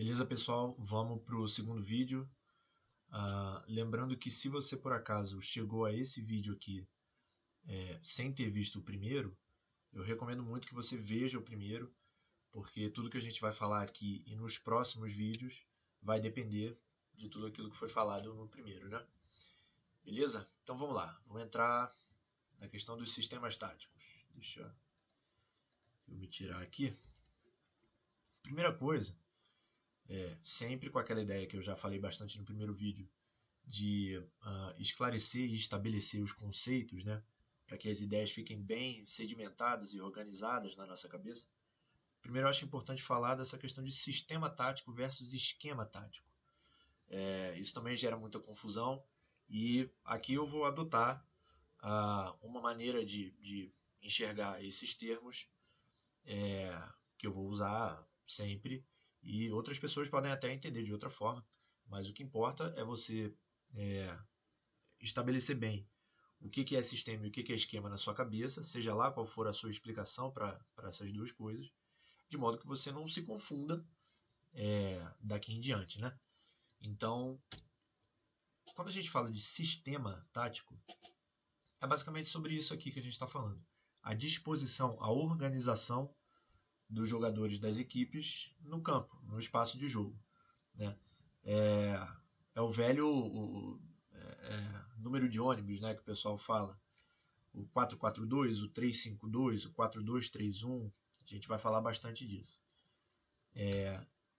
Beleza, pessoal? Vamos para o segundo vídeo. Lembrando que se você por acaso chegou a esse vídeo aqui sem ter visto o primeiro, eu recomendo muito que você veja o primeiro, porque tudo que a gente vai falar aqui e nos próximos vídeos vai depender de tudo aquilo que foi falado no primeiro, né? Beleza? Então vamos lá. Vamos entrar na questão dos sistemas táticos. Deixa eu me tirar aqui. Primeira coisa, sempre com aquela ideia que eu já falei bastante no primeiro vídeo, de esclarecer e estabelecer os conceitos, né, para que as ideias fiquem bem sedimentadas e organizadas na nossa cabeça. Primeiro, eu acho importante falar dessa questão de sistema tático versus esquema tático. Isso também gera muita confusão e aqui eu vou adotar uma maneira de enxergar esses termos que eu vou usar sempre, e outras pessoas podem até entender de outra forma, mas o que importa é você estabelecer bem o que é sistema e o que é esquema na sua cabeça, seja lá qual for a sua explicação para essas duas coisas, de modo que você não se confunda daqui em diante, né? Então, quando a gente fala de sistema tático, é basicamente sobre isso aqui que a gente está falando. A disposição, a organização dos jogadores das equipes no campo, no espaço de jogo, né? É o velho número de ônibus, né, que o pessoal fala. O 4-4-2, o 3-5-2, o 4-2-3-1, a gente vai falar bastante disso.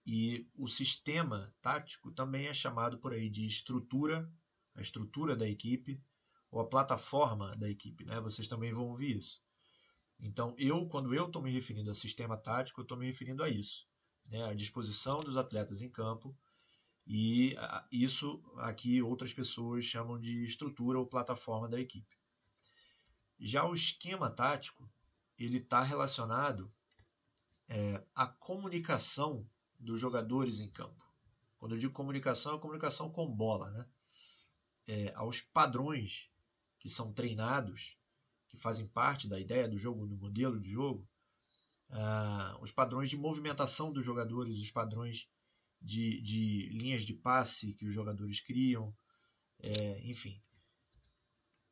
E o sistema tático também é chamado por aí de estrutura, a estrutura da equipe, ou a plataforma da equipe, né? Vocês também vão ouvir isso. Então, quando eu estou me referindo a sistema tático, eu estou me referindo a isso, né? A disposição dos atletas em campo, e isso aqui outras pessoas chamam de estrutura ou plataforma da equipe. Já o esquema tático, ele está relacionado à comunicação dos jogadores em campo. Quando eu digo comunicação, é comunicação com bola, né? Aos padrões que são treinados, que fazem parte da ideia do jogo, do modelo de jogo, os padrões de movimentação dos jogadores, os padrões de linhas de passe que os jogadores criam, enfim.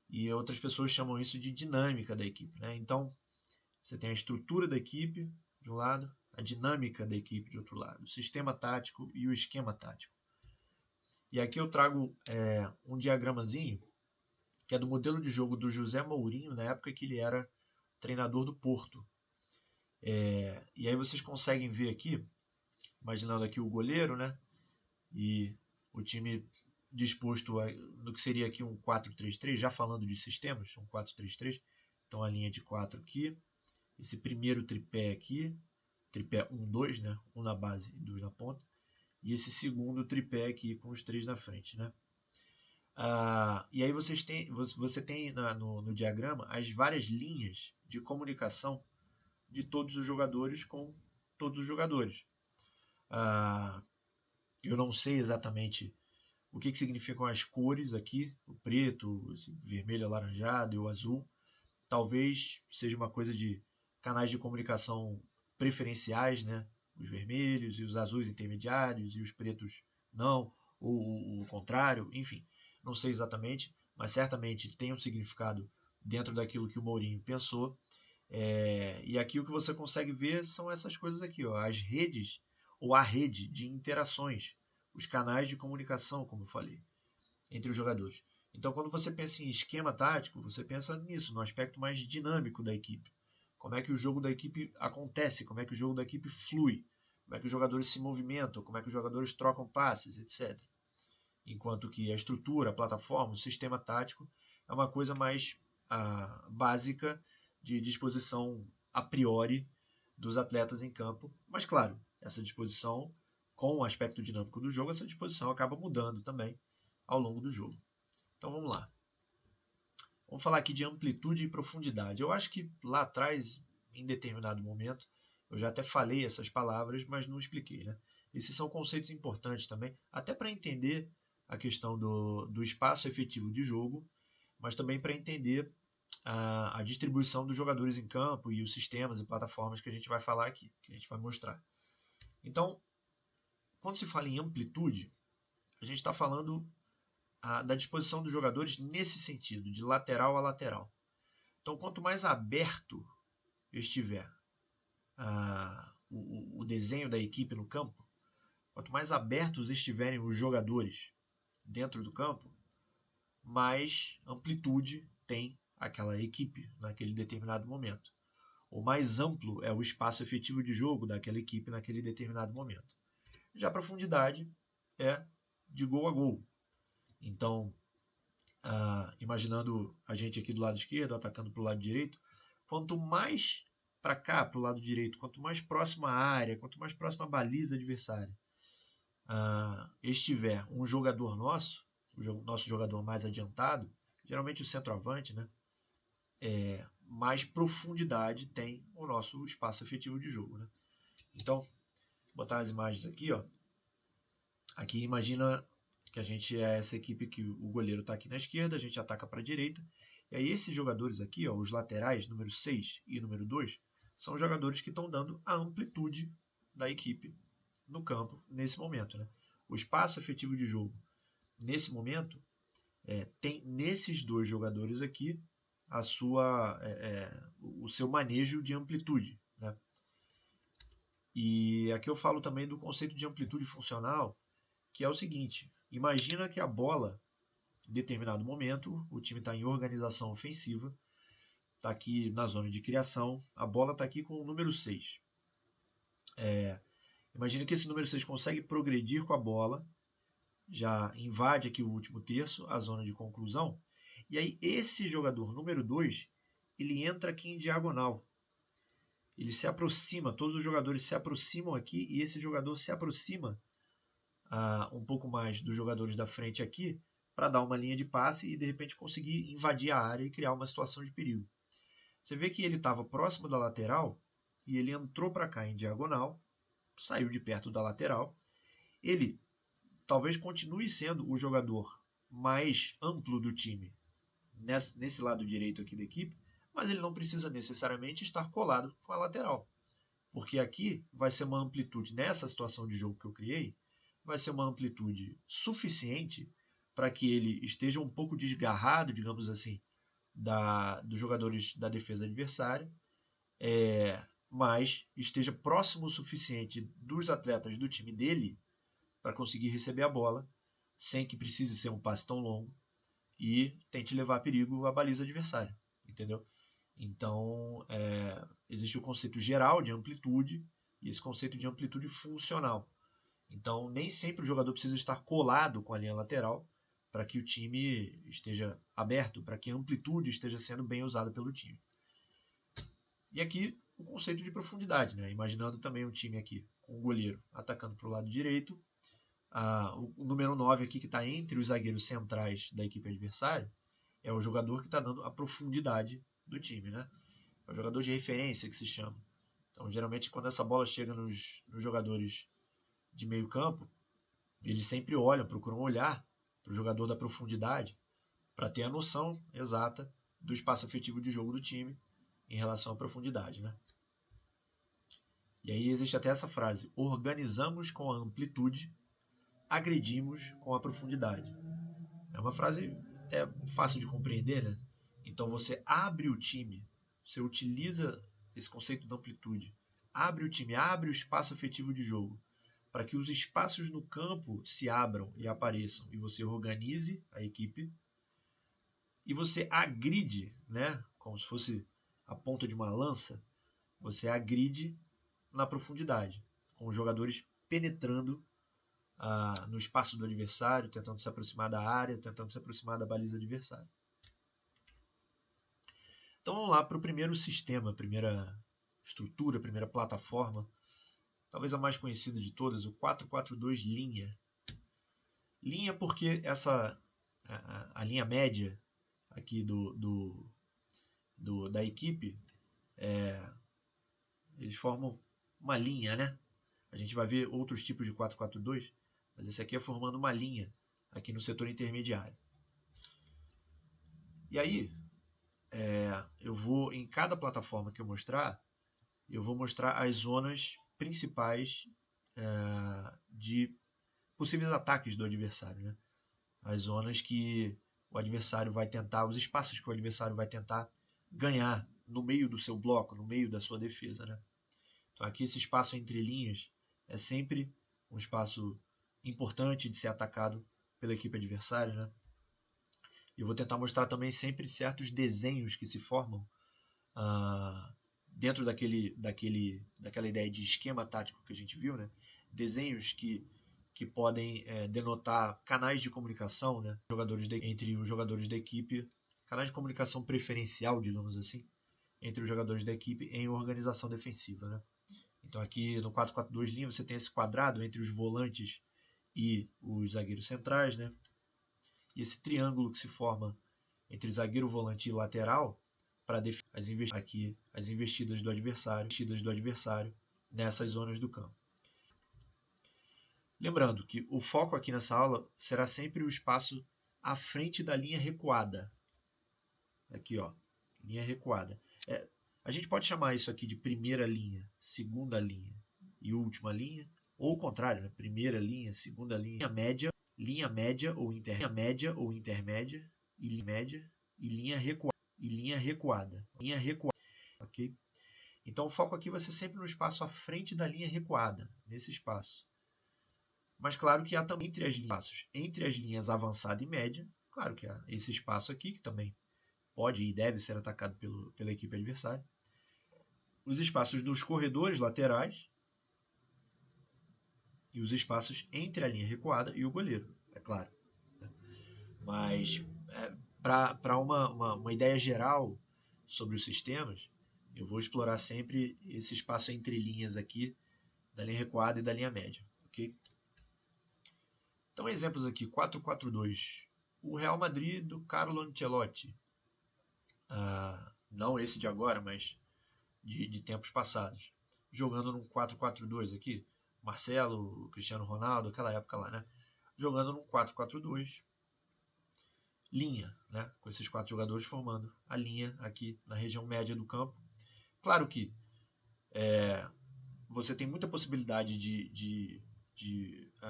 E outras pessoas chamam isso de dinâmica da equipe, né? Então, você tem a estrutura da equipe de um lado, a dinâmica da equipe de outro lado, o sistema tático e o esquema tático. E aqui eu trago um diagramazinho que é do modelo de jogo do José Mourinho, na época que ele era treinador do Porto. E aí vocês conseguem ver aqui, imaginando aqui o goleiro, né? E o time disposto no que seria aqui um 4-3-3, já falando de sistemas, um 4-3-3. Então a linha de 4 aqui, esse primeiro tripé aqui, tripé 1-2, né? Um na base e 2 na ponta. E esse segundo tripé aqui com os 3 na frente, né? E aí você tem no diagrama as várias linhas de comunicação de todos os jogadores com todos os jogadores. Eu não sei exatamente o que significam as cores aqui, o preto, esse vermelho alaranjado e o azul. Talvez seja uma coisa de canais de comunicação preferenciais, né? Os vermelhos e os azuis intermediários e os pretos não, ou o contrário, enfim. Não sei exatamente, mas certamente tem um significado dentro daquilo que o Mourinho pensou. E aqui o que você consegue ver são essas coisas aqui, ó, as redes, ou a rede de interações, os canais de comunicação, como eu falei, entre os jogadores. Então, quando você pensa em esquema tático, você pensa nisso, no aspecto mais dinâmico da equipe. Como é que o jogo da equipe acontece, como é que o jogo da equipe flui, como é que os jogadores se movimentam, como é que os jogadores trocam passes, etc. Enquanto que a estrutura, a plataforma, o sistema tático é uma coisa mais básica de disposição a priori dos atletas em campo. Mas, claro, essa disposição, com o aspecto dinâmico do jogo, essa disposição acaba mudando também ao longo do jogo. Então vamos lá. Vamos falar aqui de amplitude e profundidade. Eu acho que lá atrás, em determinado momento, eu já até falei essas palavras, mas não expliquei, né? Esses são conceitos importantes também, até para entender a questão do espaço efetivo de jogo, mas também para entender a distribuição dos jogadores em campo e os sistemas e plataformas que a gente vai falar aqui, que a gente vai mostrar. Então, quando se fala em amplitude, a gente está falando da disposição dos jogadores nesse sentido, de lateral a lateral. Então, quanto mais aberto estiver o desenho da equipe no campo, quanto mais abertos estiverem os jogadores dentro do campo, mais amplitude tem aquela equipe naquele determinado momento. Ou mais amplo é o espaço efetivo de jogo daquela equipe naquele determinado momento. Já a profundidade é de gol a gol. Então, imaginando a gente aqui do lado esquerdo, atacando para o lado direito, quanto mais para cá, para o lado direito, quanto mais próximo à área, quanto mais próximo à baliza adversária estiver um jogador nosso, o nosso jogador mais adiantado, geralmente o centroavante, né? Mais profundidade tem o nosso espaço efetivo de jogo, né? Então, vou botar as imagens aqui, ó. Aqui imagina que a gente é essa equipe que o goleiro está aqui na esquerda, a gente ataca para a direita, e aí esses jogadores aqui, ó, os laterais, número 6 e número 2, são os jogadores que estão dando a amplitude da equipe no campo nesse momento, né? O espaço efetivo de jogo nesse momento tem nesses dois jogadores aqui o seu manejo de amplitude, né? E aqui eu falo também do conceito de amplitude funcional, que é o seguinte: imagina que a bola, em determinado momento, o time está em organização ofensiva, está aqui na zona de criação, a bola está aqui com o número 6. Imagina que esse número 6 consegue progredir com a bola, já invade aqui o último terço, a zona de conclusão, e aí esse jogador número 2, ele entra aqui em diagonal. Ele se aproxima, todos os jogadores se aproximam aqui, e esse jogador se aproxima um pouco mais dos jogadores da frente aqui, para dar uma linha de passe e de repente conseguir invadir a área e criar uma situação de perigo. Você vê que ele estava próximo da lateral, e ele entrou para cá em diagonal, saiu de perto da lateral. Ele talvez continue sendo o jogador mais amplo do time nesse lado direito aqui da equipe, mas ele não precisa necessariamente estar colado com a lateral, porque aqui vai ser uma amplitude, nessa situação de jogo que eu criei, vai ser uma amplitude suficiente para que ele esteja um pouco desgarrado, digamos assim, dos jogadores da defesa adversária, mas esteja próximo o suficiente dos atletas do time dele para conseguir receber a bola, sem que precise ser um passe tão longo, e tente levar a perigo a baliza adversária, entendeu? Então, existe o conceito geral de amplitude e esse conceito de amplitude funcional. Então, nem sempre o jogador precisa estar colado com a linha lateral para que o time esteja aberto, para que a amplitude esteja sendo bem usada pelo time. E aqui o conceito de profundidade, né? Imaginando também um time aqui com o goleiro atacando para o lado direito, o número 9 aqui que está entre os zagueiros centrais da equipe adversária é o jogador que está dando a profundidade do time, né? É o jogador de referência que se chama. Então, geralmente, quando essa bola chega nos jogadores de meio campo, eles sempre olham, procuram olhar para o jogador da profundidade para ter a noção exata do espaço efetivo de jogo do time em relação à profundidade, né? E aí existe até essa frase: organizamos com a amplitude, agredimos com a profundidade. É uma frase até fácil de compreender, né? Então você abre o time, você utiliza esse conceito de amplitude, abre o time, abre o espaço efetivo de jogo, para que os espaços no campo se abram e apareçam, e você organize a equipe, e você agride, né? Como se fosse a ponta de uma lança, você agride na profundidade, com os jogadores penetrando no espaço do adversário, tentando se aproximar da área, tentando se aproximar da baliza adversária. Então vamos lá para o primeiro sistema, a primeira estrutura, a primeira plataforma, talvez a mais conhecida de todas, o 4-4-2 linha. Linha porque a linha média aqui da equipe, eles formam uma linha, né? A gente vai ver outros tipos de 4-4-2, mas esse aqui é formando uma linha aqui no setor intermediário. E aí, eu vou, em cada plataforma que eu mostrar, eu vou mostrar as zonas principais de possíveis ataques do adversário, né? As zonas que o adversário vai tentar, os espaços que o adversário vai tentar ganhar no meio do seu bloco, no meio da sua defesa, né? Então aqui esse espaço entre linhas é sempre um espaço importante de ser atacado pela equipe adversária, né? E eu vou tentar mostrar também sempre certos desenhos que se formam dentro daquela ideia de esquema tático que a gente viu, né? Desenhos que podem denotar canais de comunicação, né? Entre os jogadores da equipe, canais de comunicação preferencial, digamos assim, entre os jogadores da equipe em organização defensiva, né? Então aqui no 4-4-2 linha você tem esse quadrado entre os volantes e os zagueiros centrais, né? E esse triângulo que se forma entre zagueiro, volante e lateral para definir as investidas do adversário nessas zonas do campo. Lembrando que o foco aqui nessa aula será sempre o espaço à frente da linha recuada. Aqui, ó, linha recuada. A gente pode chamar isso aqui de primeira linha, segunda linha e última linha, ou o contrário, né? Primeira linha, segunda linha, linha média ou intermédia e linha média e linha recuada. Ok? Então o foco aqui vai ser sempre no espaço à frente da linha recuada, nesse espaço. Mas claro que há também entre as linhas avançada e média, claro que há esse espaço aqui que também pode e deve ser atacado pela equipe adversária. Os espaços dos corredores laterais e os espaços entre a linha recuada e o goleiro, é claro. Mas para uma ideia geral sobre os sistemas, eu vou explorar sempre esse espaço entre linhas aqui, da linha recuada e da linha média. Okay? Então, exemplos aqui, 4-4-2. O Real Madrid do Carlo Ancelotti. Não esse de agora, mas de tempos passados. Jogando num 4-4-2 aqui. Marcelo, Cristiano Ronaldo, aquela época lá, né? Jogando num 4-4-2. Linha, né? Com esses 4 jogadores formando a linha aqui na região média do campo. Claro que você tem muita possibilidade de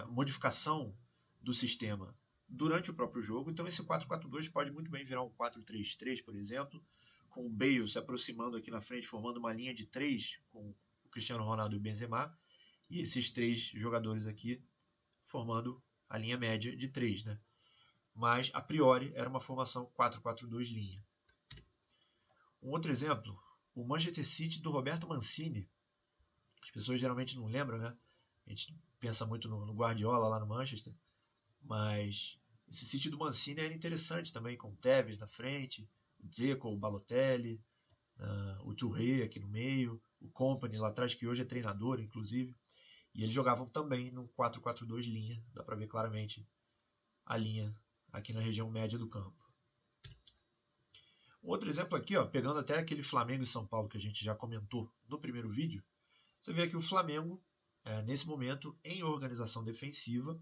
modificação do sistema durante o próprio jogo. Então esse 4-4-2 pode muito bem virar um 4-3-3, por exemplo, com o Bale se aproximando aqui na frente, formando uma linha de 3 com o Cristiano Ronaldo e o Benzema, e esses 3 jogadores aqui formando a linha média de 3, né? Mas a priori era uma formação 4-4-2 linha. Um outro exemplo, o Manchester City do Roberto Mancini. As pessoas geralmente não lembram, né? A gente pensa muito no Guardiola lá no Manchester, mas esse City do Mancini era interessante também, com o Tevez na frente, o Dzeko, o Balotelli, o Touré aqui no meio, o Kompany lá atrás, que hoje é treinador, inclusive, e eles jogavam também no 4-4-2 linha, dá para ver claramente a linha aqui na região média do campo. Um outro exemplo aqui, ó, pegando até aquele Flamengo e São Paulo que a gente já comentou no primeiro vídeo, você vê aqui o Flamengo, nesse momento, em organização defensiva,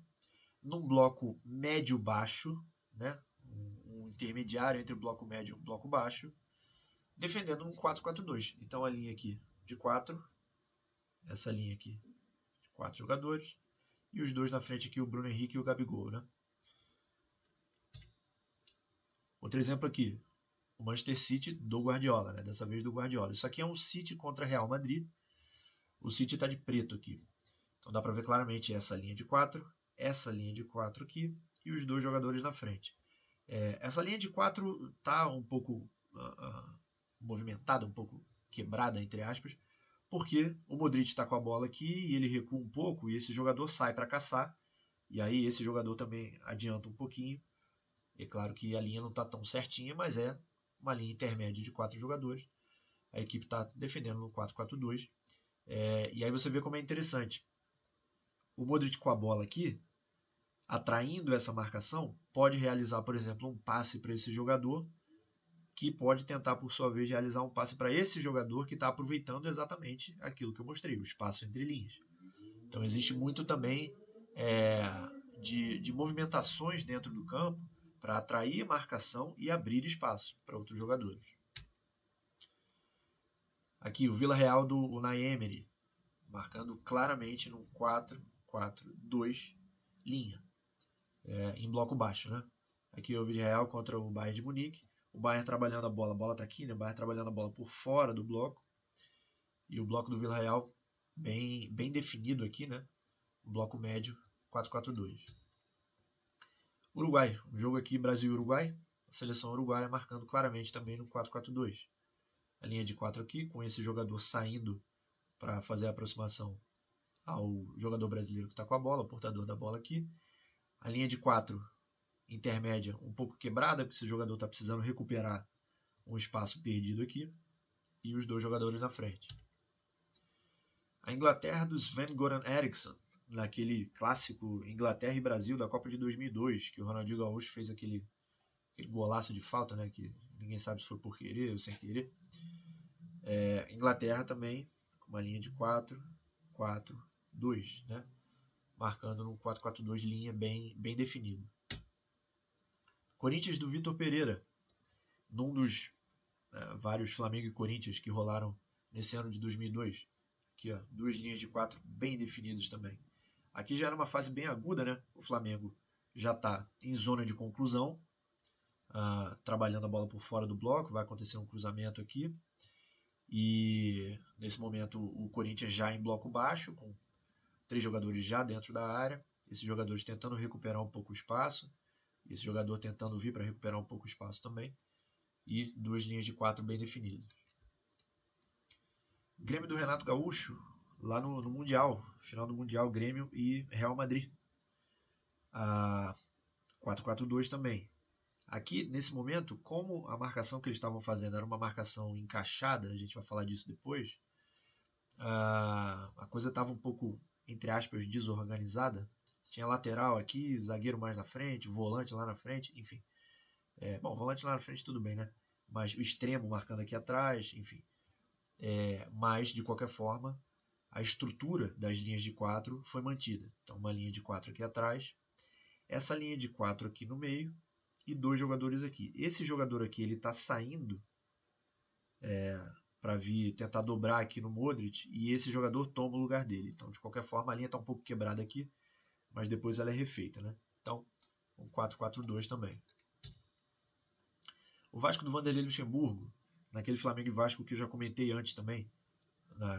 num bloco médio-baixo, né? Um intermediário entre o bloco médio e o bloco baixo, defendendo um 4-4-2. Então a linha aqui de 4, essa linha aqui de 4 jogadores, e os dois na frente aqui, o Bruno Henrique e o Gabigol, né? Outro exemplo aqui, o Manchester City do Guardiola, né? Dessa vez do Guardiola. Isso aqui é um City contra Real Madrid. O City está de preto aqui. Então dá para ver claramente essa linha de 4, essa linha de 4 aqui e os dois jogadores na frente. Essa linha de 4 está um pouco movimentada, um pouco quebrada, entre aspas, porque o Modric está com a bola aqui e ele recua um pouco e esse jogador sai para caçar. E aí esse jogador também adianta um pouquinho. É claro que a linha não está tão certinha, mas é uma linha intermédia de 4 jogadores. A equipe está defendendo no 4-4-2. E aí você vê como é interessante. O Modric com a bola aqui, atraindo essa marcação, pode realizar, por exemplo, um passe para esse jogador, que pode tentar, por sua vez, realizar um passe para esse jogador que está aproveitando exatamente aquilo que eu mostrei, o espaço entre linhas. Então existe muito também de movimentações dentro do campo para atrair marcação e abrir espaço para outros jogadores. Aqui o Vila Real do Unai Emery, marcando claramente num 4, 2, linha. Em bloco baixo, né? Aqui o Villarreal contra o Bayern de Munique. O Bayern trabalhando a bola está aqui, né? O Bayern trabalhando a bola por fora do bloco. E o bloco do Villarreal bem definido aqui, né? O bloco médio, 4-4-2. Uruguai, um jogo aqui Brasil e Uruguai. A seleção uruguaia marcando claramente também no 4-4-2. A linha de 4 aqui, com esse jogador saindo para fazer a aproximação ao jogador brasileiro que está com a bola, o portador da bola aqui. A linha de 4 intermédia um pouco quebrada, porque esse jogador está precisando recuperar um espaço perdido aqui. E os dois jogadores na frente. A Inglaterra do Sven-Göran Eriksson, naquele clássico Inglaterra e Brasil da Copa de 2002, que o Ronaldinho Gaúcho fez aquele golaço de falta, né, que ninguém sabe se foi por querer ou sem querer. Inglaterra também, com uma linha de 4-4-2, né, marcando no 4-4-2 linha bem definido. Corinthians do Vitor Pereira, num dos vários Flamengo e Corinthians que rolaram nesse ano de 2002. Aqui, ó, duas linhas de 4 bem definidas também. Aqui já era uma fase bem aguda, né? O Flamengo já está em zona de conclusão, trabalhando a bola por fora do bloco, vai acontecer um cruzamento aqui. E nesse momento o Corinthians já em bloco baixo, com 3 jogadores já dentro da área, esses jogadores tentando recuperar um pouco o espaço, esse jogador tentando vir para recuperar um pouco o espaço também, e duas linhas de 4 bem definidas. Grêmio do Renato Gaúcho, lá no Mundial, final do Mundial, Grêmio e Real Madrid. 4-4-2 também. Aqui, nesse momento, como a marcação que eles estavam fazendo era uma marcação encaixada, a gente vai falar disso depois, a coisa estava um pouco, entre aspas, desorganizada. Tinha lateral aqui, zagueiro mais na frente, volante lá na frente, enfim. Volante lá na frente tudo bem, né? Mas o extremo marcando aqui atrás, enfim. Mas, de qualquer forma, a estrutura das linhas de 4 foi mantida. Então, uma linha de 4 aqui atrás, essa linha de 4 aqui no meio e 2 jogadores aqui. Esse jogador aqui ele está saindo para vir tentar dobrar aqui no Modric e esse jogador toma o lugar dele. Então, de qualquer forma, a linha está um pouco quebrada aqui, mas depois ela é refeita, né? Então, um 4-4-2 também. O Vasco do Vanderlei Luxemburgo, naquele Flamengo e Vasco que eu já comentei antes também,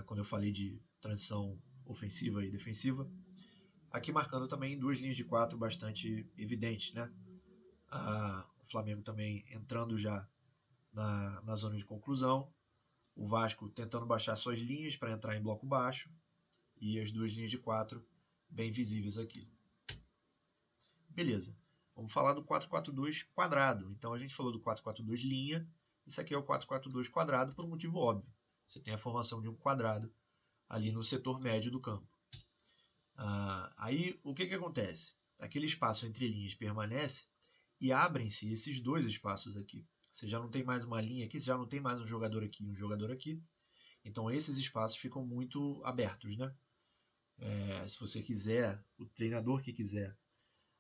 quando eu falei de transição ofensiva e defensiva. Aqui marcando também duas linhas de 4 bastante evidentes, né? O Flamengo também entrando já na zona de conclusão. O Vasco tentando baixar suas linhas para entrar em bloco baixo. E as duas linhas de 4 bem visíveis aqui. Beleza. Vamos falar do 4-4-2 quadrado. Então a gente falou do 4-4-2 linha. Isso aqui é o 4-4-2 quadrado por um motivo óbvio. Você tem a formação de um quadrado ali no setor médio do campo. Aí o que acontece? Aquele espaço entre linhas permanece e abrem-se esses dois espaços aqui. Você já não tem mais uma linha aqui, você já não tem mais um jogador aqui e um jogador aqui. Então esses espaços ficam muito abertos, né? Se você quiser, o treinador que quiser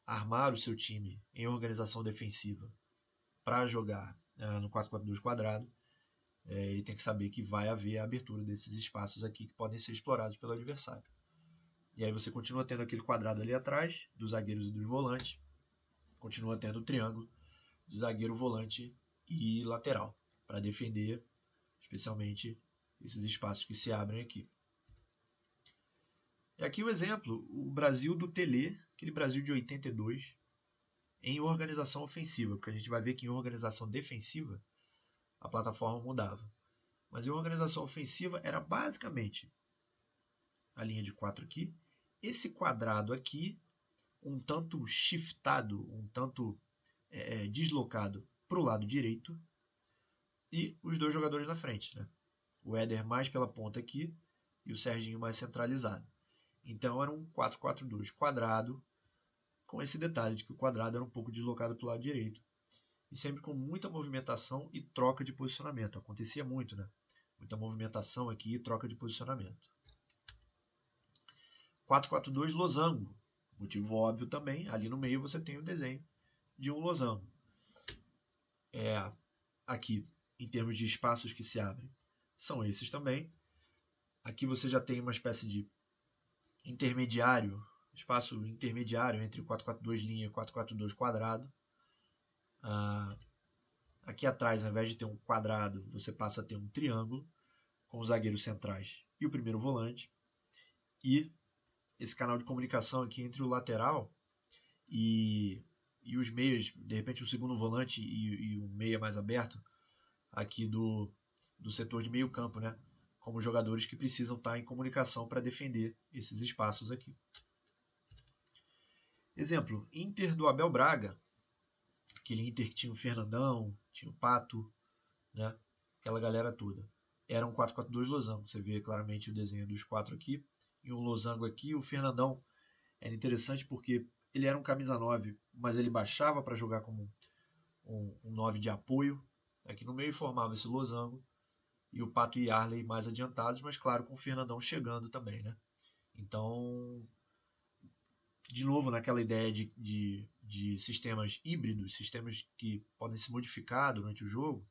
armar o seu time em organização defensiva para jogar no 4-4-2 quadrado, ele tem que saber que vai haver a abertura desses espaços aqui que podem ser explorados pelo adversário. E aí você continua tendo aquele quadrado ali atrás, dos zagueiros e dos volantes, continua tendo o triângulo de zagueiro, volante e lateral, para defender especialmente esses espaços que se abrem aqui. E aqui o exemplo, o Brasil do Tele, aquele Brasil de 82, em organização ofensiva, porque a gente vai ver que em organização defensiva a plataforma mudava. Mas em organização ofensiva era basicamente a linha de 4 aqui, esse quadrado aqui, um tanto shiftado, um tanto deslocado para o lado direito, e os dois jogadores na frente, né? O Éder mais pela ponta aqui e o Serginho mais centralizado. Então era um 4-4-2 quadrado, com esse detalhe de que o quadrado era um pouco deslocado para o lado direito. E sempre com muita movimentação e troca de posicionamento. Acontecia muito, né? Muita movimentação aqui e troca de posicionamento. 4-4-2 losango. Motivo óbvio também, ali no meio você tem o desenho de um losango. Aqui, em termos de espaços que se abrem, são esses também. Aqui você já tem uma espécie de intermediário espaço intermediário entre o 4-4-2 linha e o 4-4-2 quadrado. Aqui atrás, ao invés de ter um quadrado, você passa a ter um triângulo com os zagueiros centrais e o primeiro volante. E esse canal de comunicação aqui entre o lateral e os meias, de repente o segundo volante e o meia mais aberto aqui do setor de meio campo, né? Como jogadores que precisam estar em comunicação para defender esses espaços aqui. Exemplo, Inter do Abel Braga, aquele Inter que tinha o Fernandão, tinha o Pato, né? Aquela galera toda. Era um 4-4-2 losango, você vê claramente o desenho dos quatro aqui, e um losango aqui. O Fernandão era interessante porque ele era um camisa 9, mas ele baixava para jogar como um 9 de apoio. Aqui no meio formava esse losango, e o Pato e Arley mais adiantados, mas claro, com o Fernandão chegando também, né? Então, de novo, naquela ideia de sistemas híbridos, sistemas que podem se modificar durante o jogo,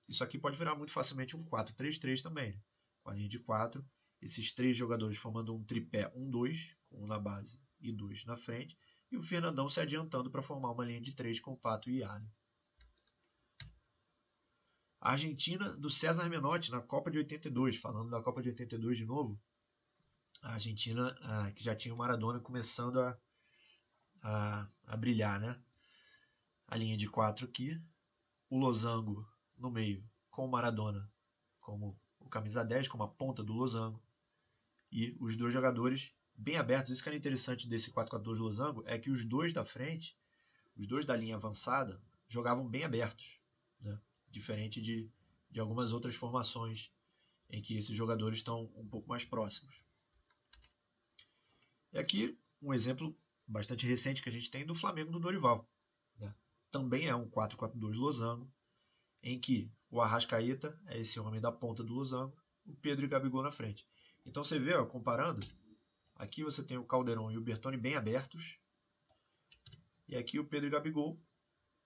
isso aqui pode virar muito facilmente um 4-3-3 também, né? Com a linha de 4, esses três jogadores formando um tripé 1-2, com um na base e 2 na frente, e o Fernandão se adiantando para formar uma linha de 3 com o Pato e Arley. A Argentina do César Menotti na Copa de 82, falando da Copa de 82 de novo, a Argentina que já tinha o Maradona começando a brilhar, né? A linha de 4 aqui, o losango no meio com o Maradona como o camisa 10, como a ponta do losango, e os dois jogadores bem abertos. Isso que era interessante desse 4-4-2 losango é que os dois da frente, os dois da linha avançada, jogavam bem abertos, né? Diferente de algumas outras formações em que esses jogadores estão um pouco mais próximos. E aqui um exemplo bastante recente que a gente tem do Flamengo do Dorival, né? Também é um 4-4-2 losango, em que o Arrascaeta é esse homem da ponta do losango, o Pedro e Gabigol na frente. Então você vê, ó, comparando, aqui você tem o Calderon e o Bertoni bem abertos, e aqui o Pedro e Gabigol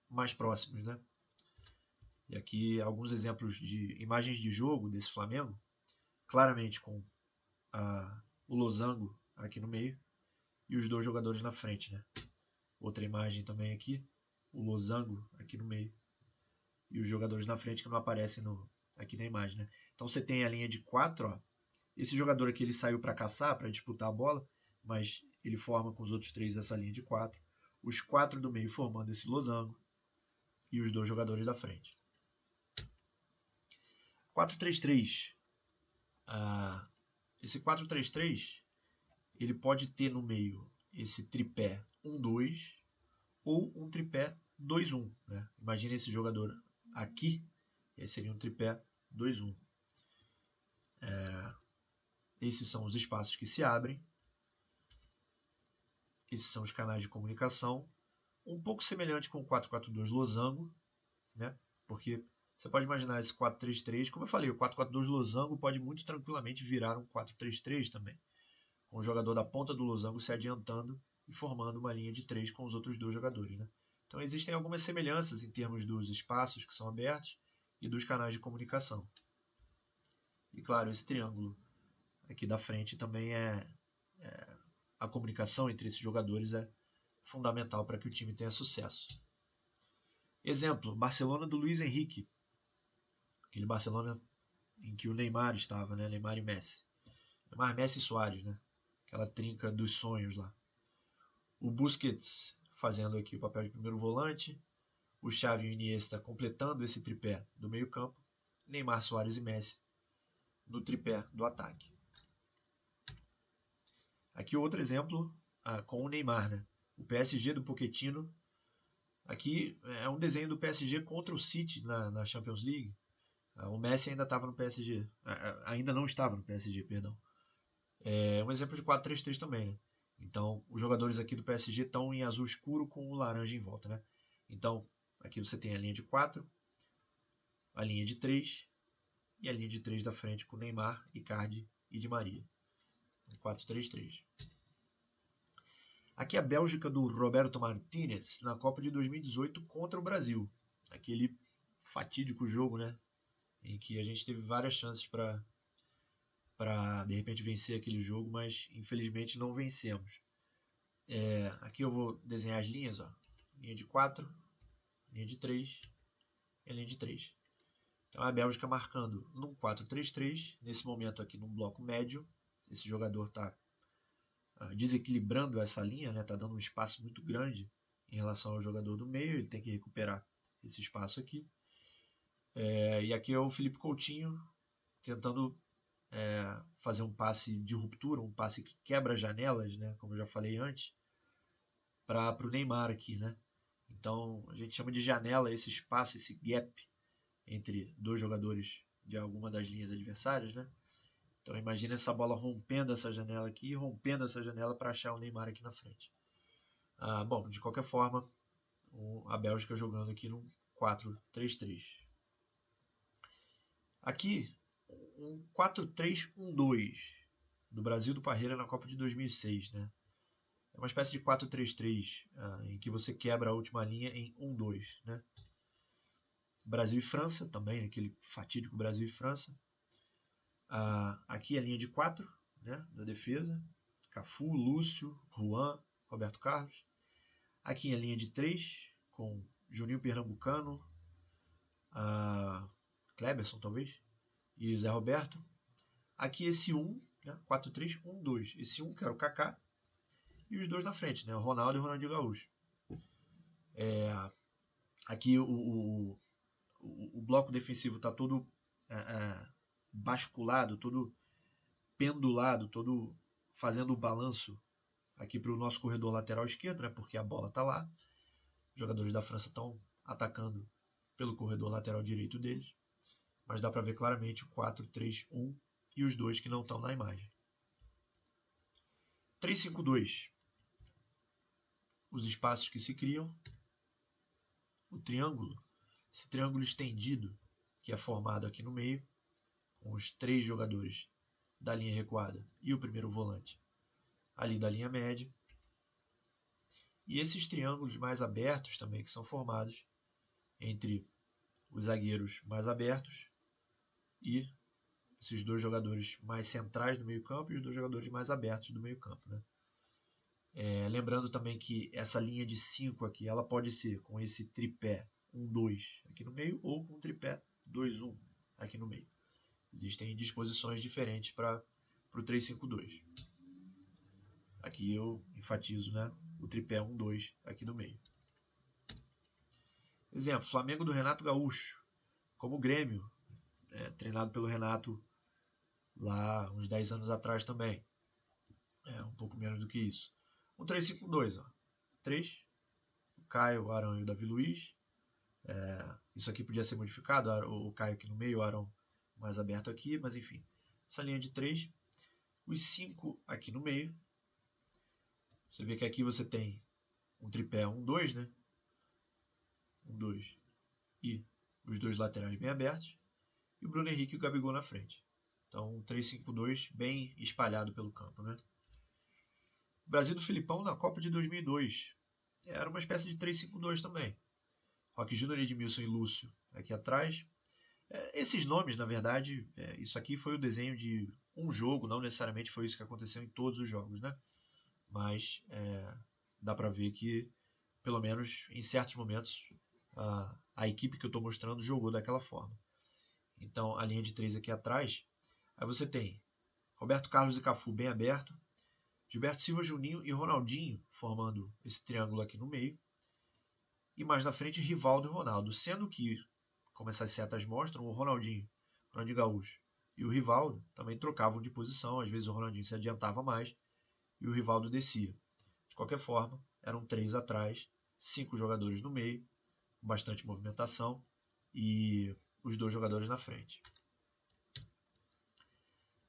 mais próximos, né? E aqui alguns exemplos de imagens de jogo desse Flamengo, claramente com o losango aqui no meio e os dois jogadores na frente, né? Outra imagem também aqui, o losango aqui no meio e os jogadores na frente que não aparecem aqui na imagem, né? Então você tem a linha de 4, ó. Esse jogador aqui ele saiu para caçar, para disputar a bola, mas ele forma com os outros três essa linha de 4. Os 4 do meio formando esse losango e os dois jogadores da frente. 4-3-3. Esse 4-3-3 ele pode ter no meio esse tripé 1-2 ou um tripé 2-1, né? Imagina esse jogador aqui, esse seria um tripé 2-1. Esses são os espaços que se abrem. Esses são os canais de comunicação. Um pouco semelhante com o 4-4-2 losango, né? Porque você pode imaginar esse 4-3-3, como eu falei, o 4-4-2 losango pode muito tranquilamente virar um 4-3-3 também, com o jogador da ponta do losango se adiantando e formando uma linha de 3 com os outros dois jogadores, né? Então existem algumas semelhanças em termos dos espaços que são abertos e dos canais de comunicação. E claro, esse triângulo aqui da frente também a comunicação entre esses jogadores é fundamental para que o time tenha sucesso. Exemplo, Barcelona do Luiz Henrique. Aquele Barcelona em que o Neymar estava, né? Neymar e Messi. Neymar, Messi e Suárez, né? Aquela trinca dos sonhos lá. O Busquets fazendo aqui o papel de primeiro volante. O Xavi e o Iniesta completando esse tripé do meio campo. Neymar, Suárez e Messi no tripé do ataque. Aqui outro exemplo com o Neymar, né? O PSG do Pochettino. Aqui é um desenho do PSG contra o City na Champions League. O Messi ainda estava no PSG. Ainda não estava no PSG, perdão. É um exemplo de 4-3-3 também, né? Então, os jogadores aqui do PSG estão em azul escuro com o laranja em volta, né? Então, aqui você tem a linha de 4, a linha de 3 e a linha de 3 da frente com Neymar, Icardi e Di Maria. 4-3-3. Aqui a Bélgica do Roberto Martínez na Copa de 2018 contra o Brasil. Aquele fatídico jogo, né? Em que a gente teve várias chances para de repente vencer aquele jogo, mas infelizmente não vencemos. Aqui eu vou desenhar as linhas, ó. Linha de 4, linha de 3 e a linha de 3. Então a Bélgica marcando num 4-3-3, nesse momento aqui num bloco médio. Esse jogador está desequilibrando essa linha, né? Tá dando um espaço muito grande em relação ao jogador do meio, ele tem que recuperar esse espaço aqui. E aqui é o Felipe Coutinho tentando fazer um passe de ruptura, um passe que quebra janelas, né? Como eu já falei antes, para o Neymar aqui, né? Então a gente chama de janela esse espaço, esse gap entre dois jogadores de alguma das linhas adversárias, né? Então imagina essa bola rompendo essa janela aqui, rompendo essa janela para achar o Neymar aqui na frente. Bom, de qualquer forma, a Bélgica jogando aqui no 4-3-3. Aqui, um 4-3-1-2 do Brasil do Parreira na Copa de 2006, né? É uma espécie de 4-3-3 em que você quebra a última linha em 1-2, né? Brasil e França também, aquele fatídico Brasil e França. Aqui a linha de 4, né, da defesa. Cafu, Lúcio, Juan, Roberto Carlos. Aqui a linha de 3, com Juninho Pernambucano, Kleberson talvez, e Zé Roberto. Aqui esse 1, né, 4-3-1-2. Esse 1 que era o Kaká, e os dois na frente, né, o Ronaldo e o Ronaldinho Gaúcho. Aqui o bloco defensivo está todo basculado, todo pendulado, todo fazendo o balanço aqui para o nosso corredor lateral esquerdo, né, porque a bola está lá. Os jogadores da França estão atacando pelo corredor lateral direito deles, mas dá para ver claramente o 4-3-1 e os dois que não estão na imagem. 3-5-2. Os espaços que se criam. O triângulo. Esse triângulo estendido que é formado aqui no meio, com os 3 jogadores da linha recuada e o primeiro volante ali da linha média. E esses triângulos mais abertos também que são formados entre os zagueiros mais abertos e esses dois jogadores mais centrais do meio-campo e os dois jogadores mais abertos do meio-campo, né? Lembrando também que essa linha de 5 aqui, ela pode ser com esse tripé 1-2 aqui no meio ou com o tripé 2-1 aqui no meio. Existem disposições diferentes para o 3-5-2. Aqui eu enfatizo, né, o tripé 1-2 aqui no meio. Exemplo, Flamengo do Renato Gaúcho, como o Grêmio, treinado pelo Renato lá uns 10 anos atrás também. Um pouco menos do que isso. Um 3-5-2, 3, o Caio, o Arão e o Davi Luiz. Isso aqui podia ser modificado, o Caio aqui no meio, o Arão mais aberto aqui, mas enfim. Essa linha de 3, os 5 aqui no meio. Você vê que aqui você tem um tripé 1-2, né? 1-2 e os dois laterais bem abertos. E o Bruno Henrique e o Gabigol na frente. Então, um 3-5-2 bem espalhado pelo campo, né? O Brasil do Filipão na Copa de 2002. Era uma espécie de 3-5-2 também. Roque Júnior, Edmilson e Lúcio aqui atrás. Esses nomes, na verdade, isso aqui foi o desenho de um jogo, não necessariamente foi isso que aconteceu em todos os jogos, né? Mas dá para ver que, pelo menos em certos momentos, a equipe que eu estou mostrando jogou daquela forma. Então, a linha de 3 aqui atrás, aí você tem Roberto Carlos e Cafu bem aberto, Gilberto Silva, Juninho e Ronaldinho formando esse triângulo aqui no meio, e mais na frente Rivaldo e Ronaldo, sendo que, como essas setas mostram, o Ronaldinho Gaúcho e o Rivaldo também trocavam de posição, às vezes o Ronaldinho se adiantava mais e o Rivaldo descia. De qualquer forma, eram 3 atrás, 5 jogadores no meio, com bastante movimentação e os 2 jogadores na frente.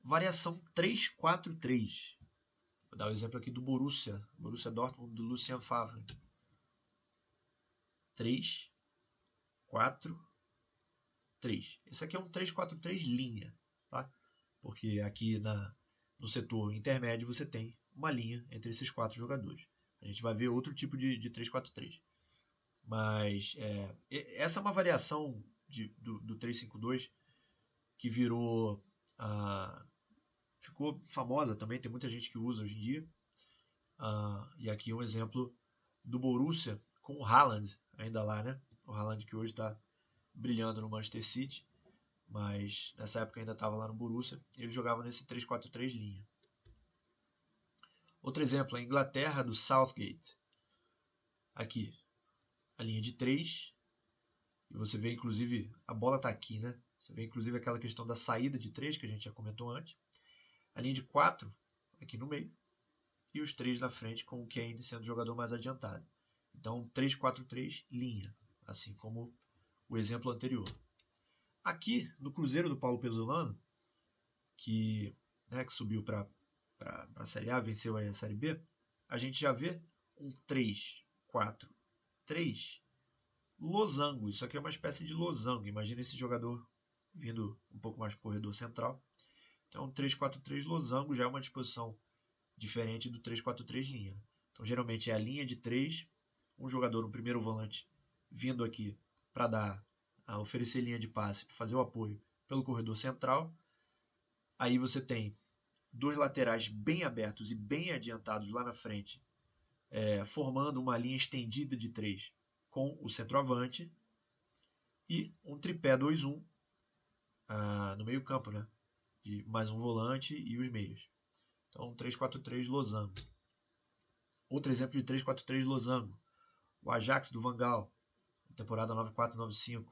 Variação 3-4-3. Vou dar o exemplo aqui do Borussia Dortmund, do Lucien Favre. 3, 4, 3. Esse aqui é um 3-4-3 linha, tá? Porque aqui no setor intermédio você tem uma linha entre esses 4 jogadores. A gente vai ver outro tipo de 3-4-3. Mas essa é uma variação do 3-5-2 que ficou famosa também, tem muita gente que usa hoje em dia. E aqui um exemplo do Borussia com o Haaland ainda lá, né? O Haaland que hoje está brilhando no Manchester City, mas nessa época ainda estava lá no Borussia. Ele jogava nesse 3-4-3 linha. Outro exemplo, a Inglaterra do Southgate. Aqui, a linha de 3. E você vê, inclusive, a bola está aqui, né? Você vê, inclusive, aquela questão da saída de 3 que a gente já comentou antes. A linha de 4 aqui no meio. E os 3 na frente, com o Kane sendo o jogador mais adiantado. Então, 3-4-3 linha, assim como o exemplo anterior. Aqui, no Cruzeiro do Paulo Pesolano, que subiu para a Série A, venceu aí a Série B, a gente já vê um 3-4-3 losango. Isso aqui é uma espécie de losango. Imagina esse jogador vindo um pouco mais para o corredor central. Então, 3-4-3 losango já é uma disposição diferente do 3-4-3 linha. Então, geralmente é a linha de 3, um jogador, um primeiro volante, vindo aqui para oferecer linha de passe, para fazer o apoio pelo corredor central. Aí você tem 2 laterais bem abertos e bem adiantados lá na frente, formando uma linha estendida de 3 com o centroavante e um tripé 2-1 no meio campo, né? De mais um volante e os meios. Então, 3-4-3 losango. Outro exemplo de 3-4-3 losango. O Ajax do Van Gaal, temporada 94-95.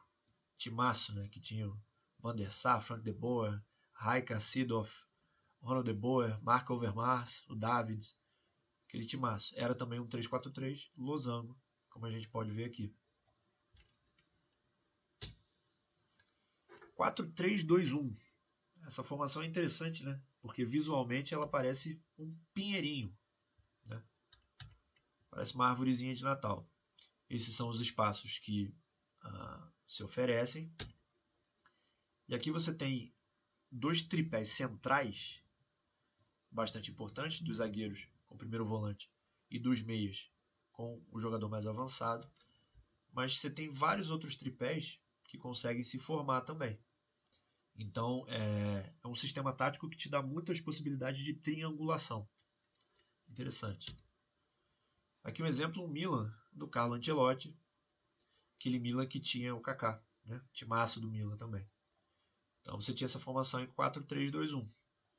Timaço, né? Que tinha o Van der Sar, Frank de Boer, Rijkaard, Seedorf, Ronald de Boer, Mark Overmars, o Davids. Aquele timaço. Era também um 3-4-3 losango, como a gente pode ver aqui. 4-3-2-1. Essa formação é interessante, né? Porque visualmente ela parece um pinheirinho, né? Parece uma árvorezinha de Natal. Esses são os espaços que se oferecem. E aqui você tem 2 tripés centrais, bastante importantes, dos zagueiros com o primeiro volante e dos meias com o jogador mais avançado. Mas você tem vários outros tripés que conseguem se formar também. Então, é um sistema tático que te dá muitas possibilidades de triangulação. Interessante. Aqui um exemplo, o Milan, do Carlo Ancelotti. Aquele Milan que tinha o Kaká, né? Timaço do Milan também. Então, você tinha essa formação em 4-3-2-1.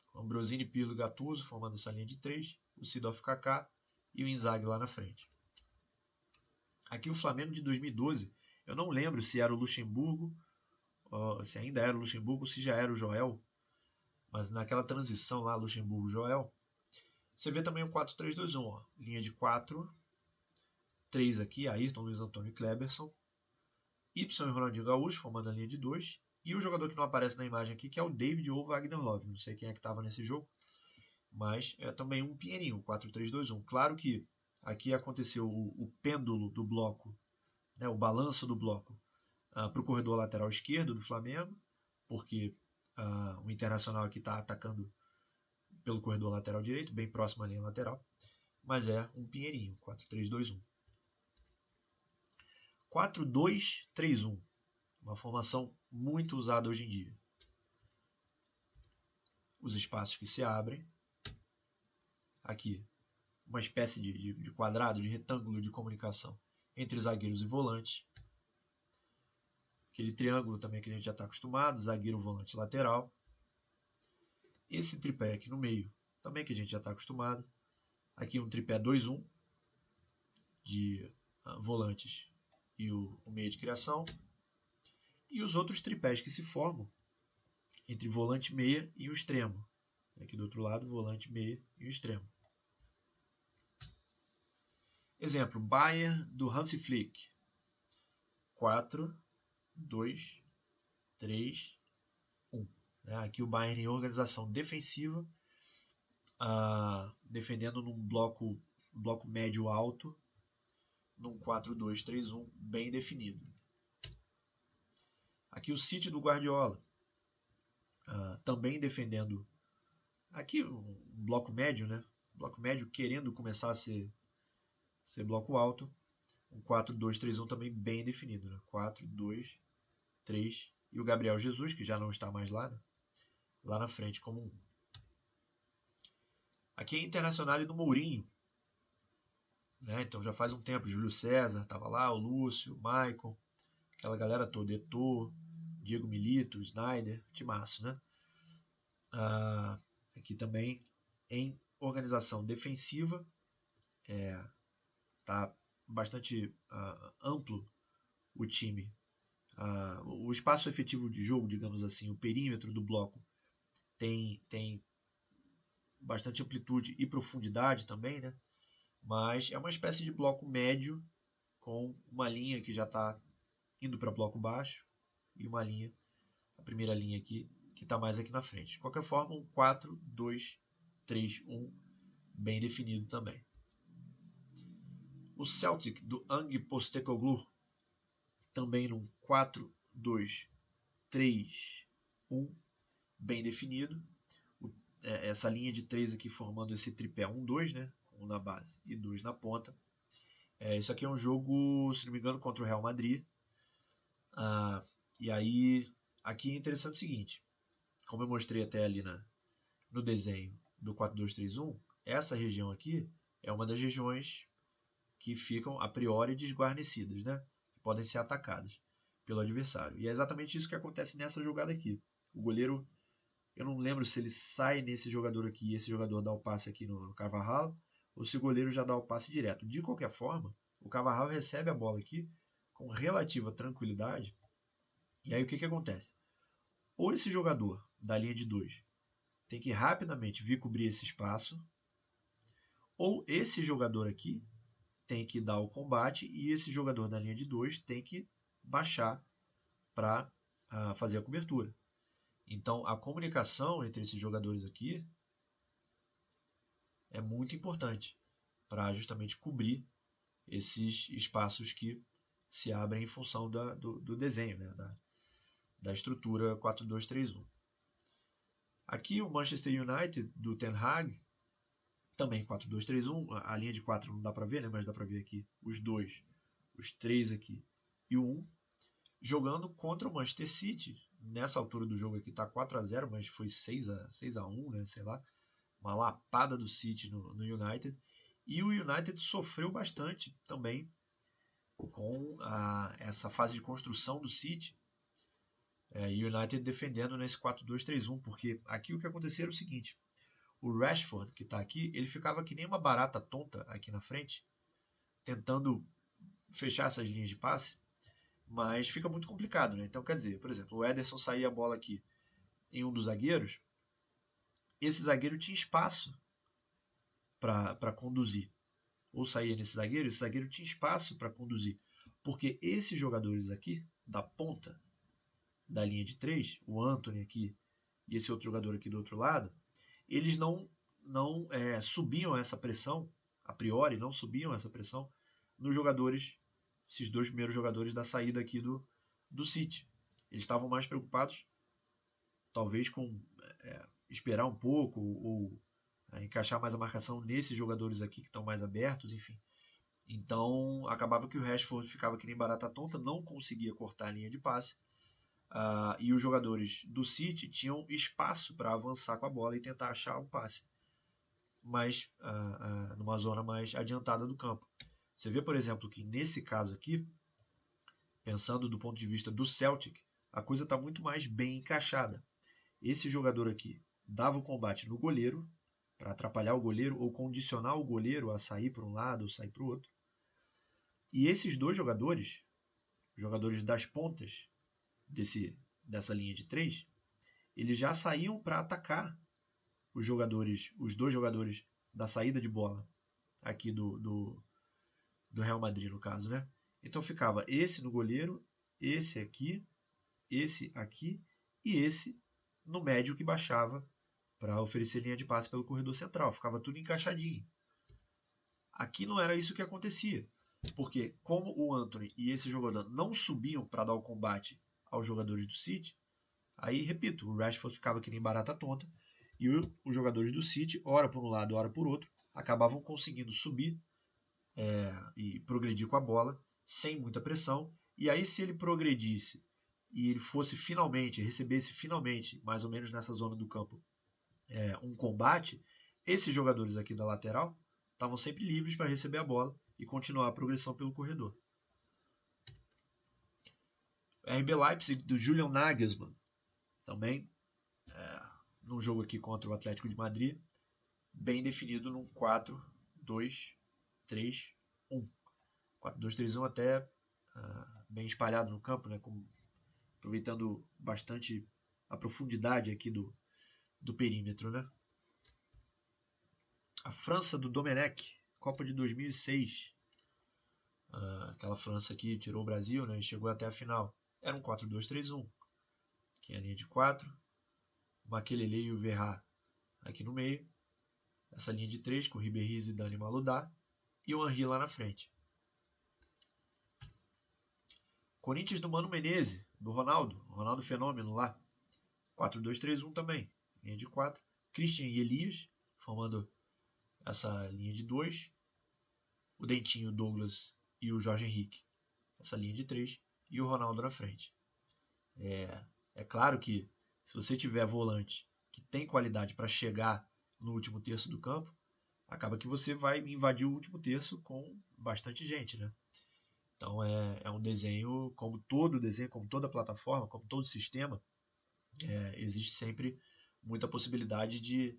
Com Ambrosini, Pirlo e Gattuso formando essa linha de 3. O Seedorf, Kaká e o Inzaghi lá na frente. Aqui o Flamengo de 2012. Eu não lembro se era o Luxemburgo, se ainda era o Luxemburgo ou se já era o Joel, mas naquela transição lá, Luxemburgo-Joel, você vê também o 4-3-2-1, linha de 4, 3 aqui, Ayrton, Luiz Antônio e Kleberson, Y e Ronaldinho Gaúcho formando a linha de 2, e o jogador que não aparece na imagem aqui, que é o David ou Wagner Love, não sei quem é que estava nesse jogo, mas é também um pinheirinho, 4-3-2-1. Claro que aqui aconteceu o pêndulo do bloco, né, o balanço do bloco, para o corredor lateral esquerdo do Flamengo, porque o Internacional aqui está atacando pelo corredor lateral direito, bem próximo à linha lateral, mas é um pinheirinho, 4-3-2-1. 4-2-3-1, uma formação muito usada hoje em dia. Os espaços que se abrem, aqui uma espécie de quadrado, de retângulo de comunicação entre zagueiros e volantes. Aquele triângulo também que a gente já está acostumado, zagueiro, volante, lateral. Esse tripé aqui no meio, também que a gente já está acostumado. Aqui um tripé 2-1, de volantes e o meio de criação. E os outros tripés que se formam entre volante, meia e o extremo. Aqui do outro lado, volante, meia e o extremo. Exemplo, Bayern do Hansi Flick. 4, 2, 3, 1. Aqui o Bayern em organização defensiva, defendendo num bloco médio alto, num 4-2-3-1 bem definido. Aqui o City do Guardiola, também defendendo, aqui um bloco médio, né? Bloco médio querendo começar a ser bloco alto, um 4-2-3-1 também bem definido, né? 4-2-3, e o Gabriel Jesus, que já não está mais lá, né? Lá na frente como um. Aqui é Internacional do Mourinho, né? Então já faz um tempo, Júlio César estava lá, o Lúcio, o Maicon, aquela galera toda, Eto'o, Diego Milito, Snyder, timaço, né? Aqui também em organização defensiva, tá bastante amplo o time. O espaço efetivo de jogo, digamos assim, o perímetro do bloco tem bastante amplitude e profundidade também, né? Mas é uma espécie de bloco médio com uma linha que já está indo para bloco baixo e uma linha, a primeira linha aqui, que está mais aqui na frente. De qualquer forma, um 4-2-3-1 bem definido também. O Celtic do Ange Postecoglou também num 4-2-3-1 bem definido. Essa linha de 3 aqui formando esse tripé 1-2, né? 1 na base e 2 na ponta. Isso aqui é um jogo, se não me engano, contra o Real Madrid. E aí, aqui é interessante o seguinte, como eu mostrei até ali no desenho do 4-2-3-1, essa região aqui é uma das regiões que ficam a priori desguarnecidas, né? Que podem ser atacadas pelo adversário. E é exatamente isso que acontece nessa jogada aqui. O goleiro, eu não lembro se ele sai nesse jogador aqui e esse jogador dá o passe aqui no Carvajal, ou se o goleiro já dá o passe direto. De qualquer forma, o Carvajal recebe a bola aqui com relativa tranquilidade. E aí o que acontece? Ou esse jogador da linha de 2 tem que rapidamente vir cobrir esse espaço, ou esse jogador aqui tem que dar o combate e esse jogador da linha de 2 tem que baixar para fazer a cobertura. Então a comunicação entre esses jogadores aqui é muito importante para justamente cobrir esses espaços que se abrem em função do desenho, né? da estrutura 4-2-3-1. Aqui o Manchester United do Ten Hag, também 4-2-3-1, a linha de 4 não dá para ver, né? Mas dá para ver aqui os 2, os 3 aqui e o 1, jogando contra o Manchester City. Nessa altura do jogo aqui está 4-0, mas foi 6-1, né? Sei lá, uma lapada do City no United. E o United sofreu bastante também com essa fase de construção do City. E o United defendendo nesse 4-2-3-1, porque aqui o que aconteceu era o seguinte: o Rashford, que está aqui, ele ficava que nem uma barata tonta aqui na frente, tentando fechar essas linhas de passe, mas fica muito complicado, né? Então, quer dizer, por exemplo, o Ederson saía a bola aqui em um dos zagueiros, esse zagueiro tinha espaço para conduzir. Ou saía nesse zagueiro, esse zagueiro tinha espaço para conduzir. Porque esses jogadores aqui, da ponta, da linha de 3, o Antony aqui e esse outro jogador aqui do outro lado, eles não subiam essa pressão, a priori, não subiam essa pressão nos jogadores, esses dois primeiros jogadores da saída aqui do City. Eles estavam mais preocupados, talvez, com esperar um pouco ou encaixar mais a marcação nesses jogadores aqui que estão mais abertos, enfim. Então, acabava que o Rashford ficava que nem barata tonta, não conseguia cortar a linha de passe, e os jogadores do City tinham espaço para avançar com a bola e tentar achar um passe, mas numa zona mais adiantada do campo. Você vê, por exemplo, que nesse caso aqui, pensando do ponto de vista do Celtic, a coisa está muito mais bem encaixada. Esse jogador aqui dava o combate no goleiro, para atrapalhar o goleiro ou condicionar o goleiro a sair para um lado ou sair para o outro. E esses dois jogadores das pontas dessa linha de 3, eles já saíam para atacar os dois jogadores da saída de bola aqui do Real Madrid, no caso, né? Então ficava esse no goleiro, esse aqui e esse no médio que baixava para oferecer linha de passe pelo corredor central. Ficava tudo encaixadinho. Aqui não era isso que acontecia, porque como o Antony e esse jogador não subiam para dar o combate aos jogadores do City, aí, repito, o Rashford ficava que nem barata tonta, e os jogadores do City, ora por um lado, ora por outro, acabavam conseguindo subir e progredir com a bola, sem muita pressão, e aí se ele progredisse e ele recebesse finalmente, mais ou menos nessa zona do campo, um combate, esses jogadores aqui da lateral estavam sempre livres para receber a bola e continuar a progressão pelo corredor. RB Leipzig do Julian Nagelsmann, também num jogo aqui contra o Atlético de Madrid, bem definido num 4-2-3-1. 4-2-3-1 até bem espalhado no campo, né, aproveitando bastante a profundidade aqui do perímetro, né? A França do Domenech, Copa de 2006. Aquela França que tirou o Brasil, né, e chegou até a final. Era um 4-2-3-1. Aqui a linha de 4. O Makelele e o Verrat aqui no meio. Essa linha de 3 com o Ribéry, Zidane e Maludá. E o Henry lá na frente. Corinthians do Mano Menezes, do Ronaldo Fenômeno lá. 4-2-3-1 também. Linha de 4. Christian e Elias, formando essa linha de 2. O Dentinho, o Douglas e o Jorge Henrique. Essa linha de 3. E o Ronaldo na frente. É claro que se você tiver volante que tem qualidade para chegar no último terço do campo, acaba que você vai invadir o último terço com bastante gente, né? Então é um desenho, como todo desenho, como toda plataforma, como todo sistema, existe sempre muita possibilidade de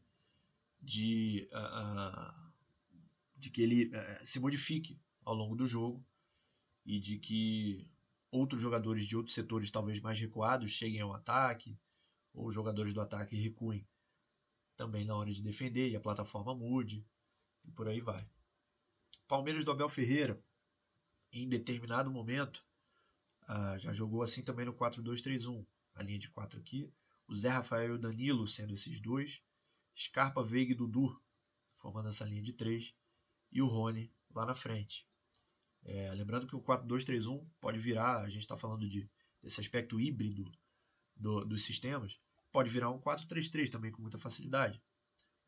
que ele se modifique ao longo do jogo e de que outros jogadores de outros setores talvez mais recuados cheguem ao ataque, ou jogadores do ataque recuem também na hora de defender e a plataforma mude, e por aí vai. Palmeiras do Abel Ferreira, em determinado momento, já jogou assim também no 4-2-3-1, a linha de 4 aqui, o Zé Rafael e o Danilo sendo esses dois, Scarpa, Veiga e Dudu formando essa linha de 3, e o Rony lá na frente. Lembrando que o 4-2-3-1 pode virar, a gente está falando desse aspecto híbrido dos sistemas, pode virar um 4-3-3 também com muita facilidade.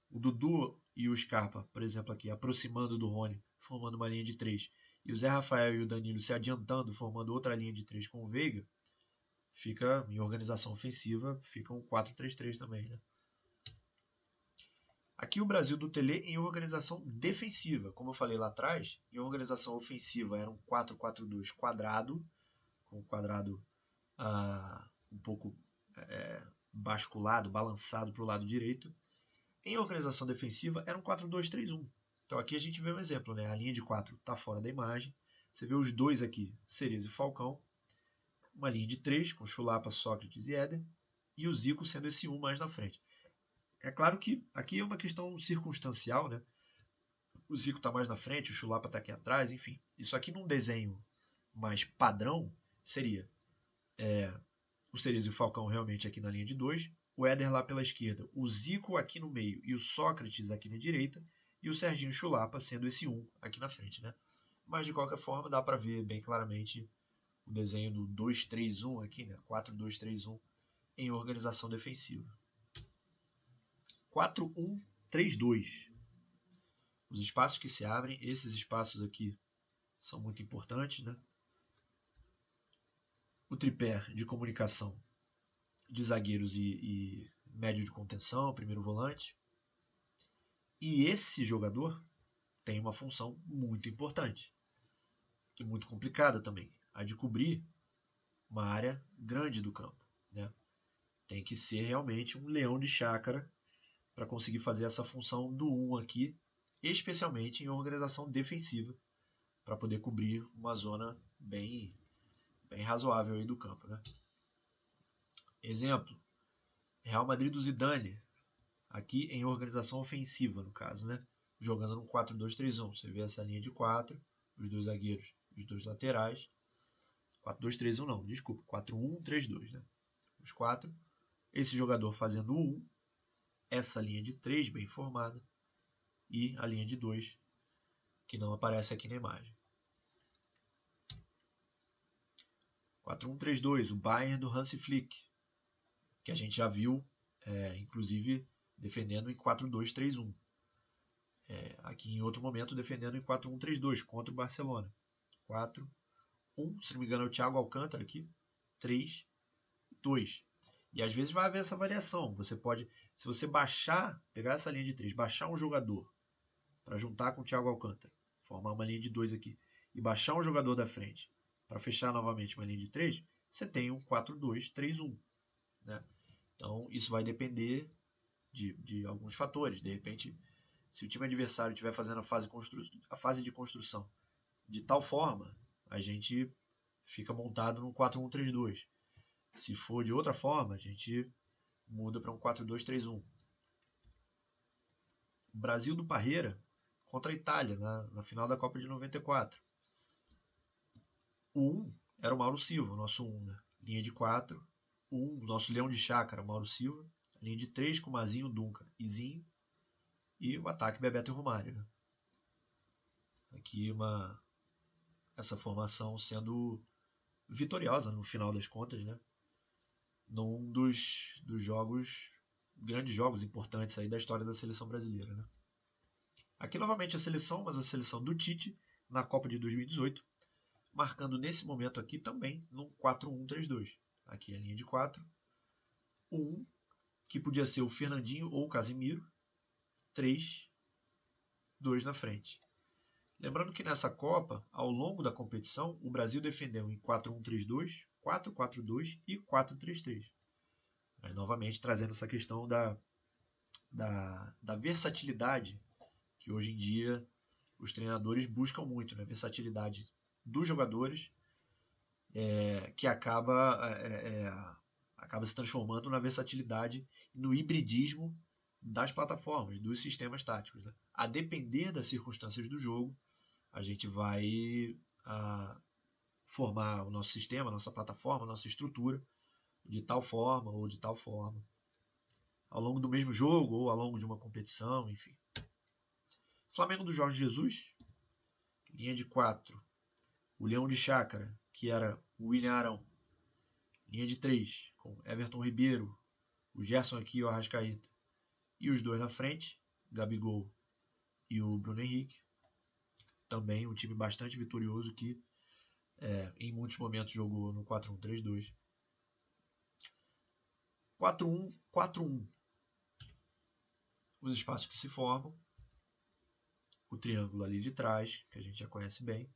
O Dudu e o Scarpa, por exemplo, aqui aproximando do Rony, formando uma linha de 3, e o Zé Rafael e o Danilo se adiantando, formando outra linha de 3 com o Veiga, fica, em organização ofensiva, fica um 4-3-3 também, né? Aqui o Brasil do Tele em organização defensiva. Como eu falei lá atrás, em organização ofensiva era um 4-4-2 quadrado, com o quadrado um pouco basculado, balançado para o lado direito. Em organização defensiva era um 4-2-3-1. Então aqui a gente vê um exemplo, né? A linha de 4 está fora da imagem. Você vê os dois aqui, Cerezo e Falcão. Uma linha de 3 com Chulapa, Sócrates e Éder. E o Zico sendo esse 1 mais na frente. É claro que aqui é uma questão circunstancial, né? O Zico está mais na frente, o Chulapa está aqui atrás, enfim. Isso aqui num desenho mais padrão seria o Cerezo e o Falcão realmente aqui na linha de 2, o Éder lá pela esquerda, o Zico aqui no meio e o Sócrates aqui na direita, e o Serginho Chulapa sendo esse 1 aqui na frente, né? Mas de qualquer forma dá para ver bem claramente o desenho do 2-3-1 aqui, né? 4-2-3-1 em organização defensiva. 4-1-3-2. Os espaços que se abrem, esses espaços aqui são muito importantes, né? O tripé de comunicação de zagueiros e médio de contenção, primeiro volante. E esse jogador tem uma função muito importante e muito complicada também, a de cobrir uma área grande do campo, né? Tem que ser realmente um leão de chácara para conseguir fazer essa função do 1 aqui, especialmente em organização defensiva, para poder cobrir uma zona bem razoável aí do campo, né? Exemplo, Real Madrid do Zidane, aqui em organização ofensiva, no caso, né? Jogando no 4-2-3-1. Você vê essa linha de 4, os dois zagueiros, os dois laterais. 4-2-3-1 não, desculpa, 4-1-3-2, né? Os 4. Esse jogador fazendo o 1, essa linha de 3 bem formada e a linha de 2 que não aparece aqui na imagem. 4-1-3-2, o Bayern do Hansi Flick, que a gente já viu, inclusive, defendendo em 4-2-3-1. Aqui em outro momento defendendo em 4-1-3-2 contra o Barcelona. 4-1, se não me engano é o Thiago Alcântara aqui, 3-2. E às vezes vai haver essa variação. Você pode, se você pegar essa linha de 3, baixar um jogador para juntar com o Thiago Alcântara, formar uma linha de 2 aqui, e baixar um jogador da frente para fechar novamente uma linha de 3, você tem um 4-2-3-1. Né? Então, isso vai depender de alguns fatores. De repente, se o time adversário estiver fazendo a fase de construção de tal forma, a gente fica montado num 4-1-3-2. Se for de outra forma, a gente muda para um 4-2-3-1. Brasil do Parreira contra a Itália na final da Copa de 94. O 1 era o Mauro Silva, o nosso 1, né? Linha de 4. O 1, nosso leão de chácara, o Mauro Silva. Linha de 3 com Mazinho, Dunca e Zinho. E o ataque Bebeto e Romário. Né? Aqui essa formação sendo vitoriosa no final das contas, né? Num dos grandes jogos importantes aí da história da seleção brasileira. Né? Aqui novamente a seleção, mas a seleção do Tite na Copa de 2018, marcando nesse momento aqui também num 4-1-3-2. Aqui a linha de 4. O 1, que podia ser o Fernandinho ou o Casimiro. 3, 2 na frente. Lembrando que nessa Copa, ao longo da competição, o Brasil defendeu em 4-1-3-2, 4-4-2 e 4-3-3. Aí, novamente trazendo essa questão da versatilidade que hoje em dia os treinadores buscam muito, né? Versatilidade dos jogadores, que acaba se transformando na versatilidade, no hibridismo das plataformas, dos sistemas táticos. Né? A depender das circunstâncias do jogo, a gente vai formar o nosso sistema, a nossa plataforma, a nossa estrutura de tal forma ou de tal forma, ao longo do mesmo jogo ou ao longo de uma competição, enfim. Flamengo do Jorge Jesus, linha de 4, o Leão de Chácara, que era o William Arão. Linha de 3, com Everton Ribeiro, o Gerson aqui e o Arrascaeta. E os dois na frente, Gabigol e o Bruno Henrique. Também um time bastante vitorioso que em muitos momentos jogou no 4-1-3-2. 4-1-4-1. Os espaços que se formam. O triângulo ali de trás, que a gente já conhece bem.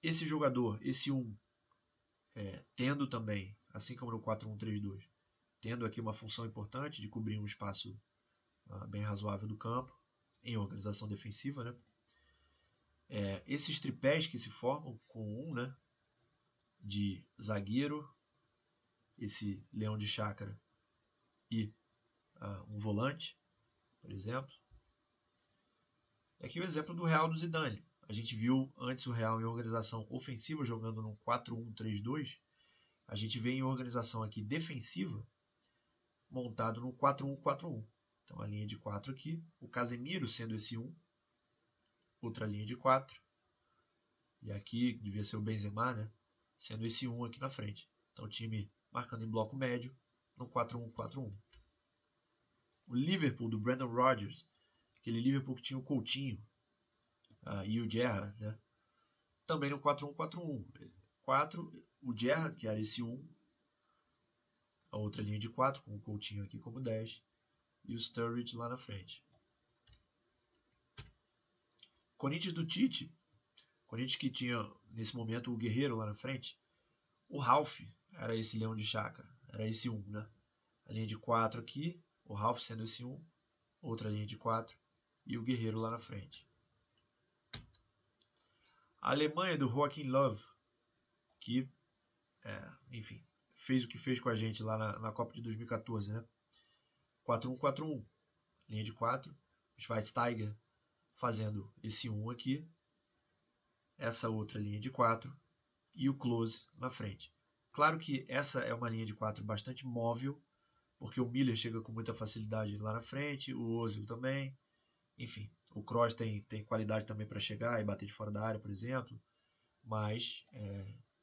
Esse jogador, esse 1, tendo também, assim como no 4-1-3-2, tendo aqui uma função importante de cobrir um espaço bem razoável do campo, em organização defensiva, né? Esses tripés que se formam com 1, né, de zagueiro, esse leão de chácara e um volante, por exemplo. Aqui o exemplo do Real do Zidane. A gente viu antes o Real em organização ofensiva jogando no 4-1-3-2. A gente vê em organização aqui defensiva montado no 4-1-4-1. Então a linha de 4 aqui, o Casemiro sendo esse 1, outra linha de 4. E aqui devia ser o Benzema, né? Sendo esse 1 aqui na frente. Então o time marcando em bloco médio no 4-1-4-1. O Liverpool do Brendan Rodgers, aquele Liverpool que tinha o Coutinho e o Gerrard, né? Também no 4-1-4-1. 4, o Gerrard, que era esse 1, a outra linha de 4, com o Coutinho aqui como 10, e o Sturridge lá na frente. Corinthians do Tite, Corinthians que tinha nesse momento o Guerreiro lá na frente, o Ralf era esse leão de chácara, era esse 1, né? A linha de 4 aqui, o Ralf sendo esse 1, outra linha de 4 e o Guerreiro lá na frente. A Alemanha do Joachim Löw, que, enfim, fez o que fez com a gente lá na Copa de 2014, né? 4-1-4-1, linha de 4, Schweinsteiger fazendo esse 1 aqui, essa outra linha de 4 e o Klose na frente. Claro que essa é uma linha de 4 bastante móvel, porque o Miller chega com muita facilidade lá na frente, o Ozil também, enfim, o Kroos tem qualidade também para chegar e bater de fora da área, por exemplo, mas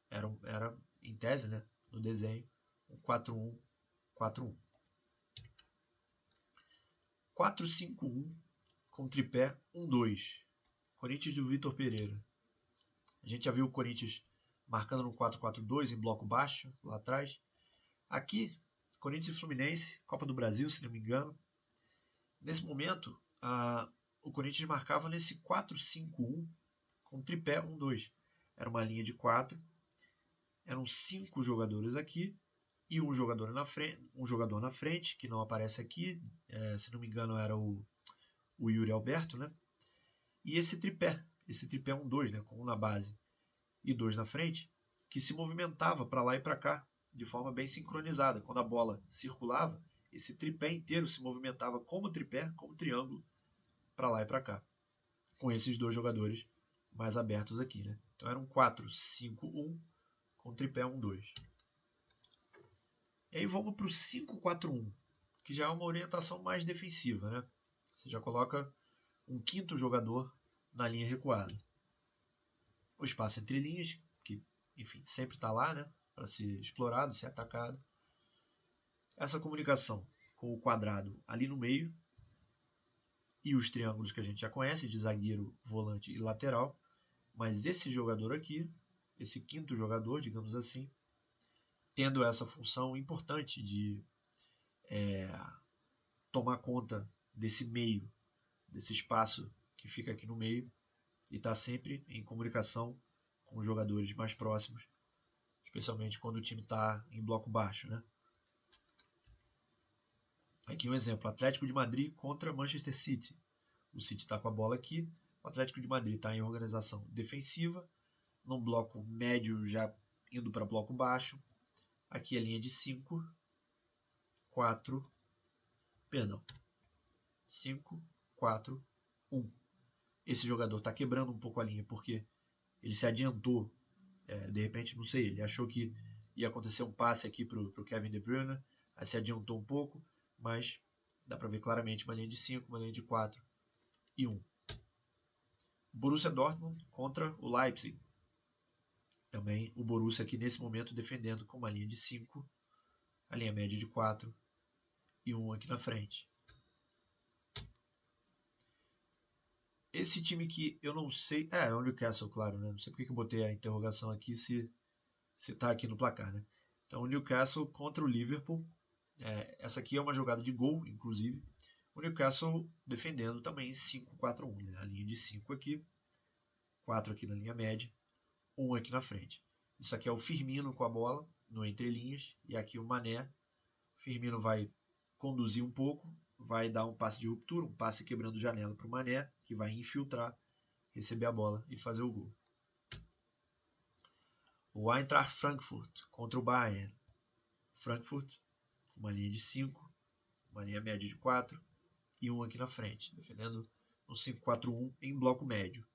era em tese, né, no desenho, um 4-1-4-1. 4-5-1 com tripé 1-2. Corinthians do Vitor Pereira. A gente já viu o Corinthians marcando no 4-4-2 em bloco baixo, lá atrás. Aqui, Corinthians e Fluminense, Copa do Brasil, se não me engano. Nesse momento, o Corinthians marcava nesse 4-5-1 com tripé 1-2. Era uma linha de 4, eram 5 jogadores aqui e um jogador na frente, que não aparece aqui, se não me engano era o Yuri Alberto, né? E esse tripé 1-2, né? Com um na base e 2 na frente, que se movimentava para lá e para cá de forma bem sincronizada. Quando a bola circulava, esse tripé inteiro se movimentava como tripé, como triângulo, para lá e para cá, com esses dois jogadores mais abertos aqui, né? Então era um 4-5-1 com tripé 1-2. E aí vamos para o 5-4-1, que já é uma orientação mais defensiva, né? Você já coloca um quinto jogador na linha recuada. O espaço entre linhas, que enfim sempre está lá, né? Para ser explorado, ser atacado. Essa comunicação com o quadrado ali no meio e os triângulos que a gente já conhece, de zagueiro, volante e lateral. Mas esse jogador aqui, esse quinto jogador, digamos assim, tendo essa função importante de tomar conta desse meio, desse espaço que fica aqui no meio, e está sempre em comunicação com os jogadores mais próximos, especialmente quando o time está em bloco baixo, né? Aqui um exemplo, Atlético de Madrid contra Manchester City. O City está com a bola aqui, o Atlético de Madrid está em organização defensiva, num bloco médio já indo para bloco baixo. Aqui a linha de 5, 4, 4, 1. Esse jogador está quebrando um pouco a linha porque ele se adiantou. De repente, não sei, ele achou que ia acontecer um passe aqui para o Kevin De Bruyne, aí se adiantou um pouco, mas dá para ver claramente uma linha de 5, uma linha de 4 e 1. Borussia Dortmund contra o Leipzig. Também o Borussia aqui nesse momento defendendo com uma linha de 5, a linha média de 4 e 1 aqui na frente. Esse time que eu não sei... é o Newcastle, claro, né? Não sei porque que eu botei a interrogação aqui se tá aqui no placar, né? Então o Newcastle contra o Liverpool. Essa aqui é uma jogada de gol, inclusive. O Newcastle defendendo também 5-4-1, né? A linha de 5 aqui, 4 aqui na linha média, 1 aqui na frente. Isso aqui é o Firmino com a bola no entrelinhas e aqui o Mané. O Firmino vai conduzir um pouco, vai dar um passe de ruptura, um passe quebrando janela para o Mané, que vai infiltrar, receber a bola e fazer o gol. O Eintracht Frankfurt contra o Bayern. Frankfurt, uma linha de 5, uma linha média de 4 e 1 aqui na frente, defendendo um 5-4-1 em bloco médio.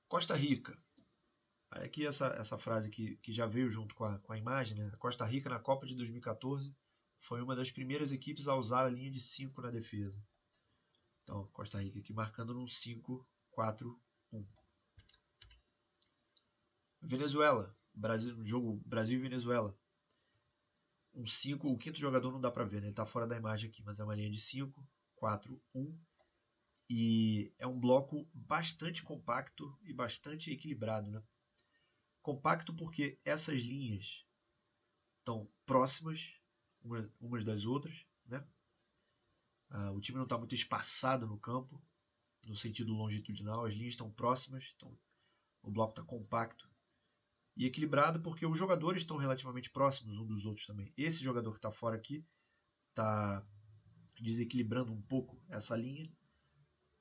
Costa Rica. Aqui essa frase que já veio junto com a imagem, né? A Costa Rica na Copa de 2014 foi uma das primeiras equipes a usar a linha de 5 na defesa. Então, Costa Rica aqui marcando num 5-4-1. Venezuela, jogo Brasil e Venezuela. Um 5, o quinto jogador não dá para ver, né? Ele está fora da imagem aqui, mas é uma linha de 5, 4, 1. E é um bloco bastante compacto e bastante equilibrado, né? Compacto porque essas linhas estão próximas umas das outras, né? O time não está muito espaçado no campo, no sentido longitudinal, as linhas estão próximas, então o bloco está compacto. E equilibrado porque os jogadores estão relativamente próximos uns dos outros também. Esse jogador que está fora aqui está desequilibrando um pouco essa linha,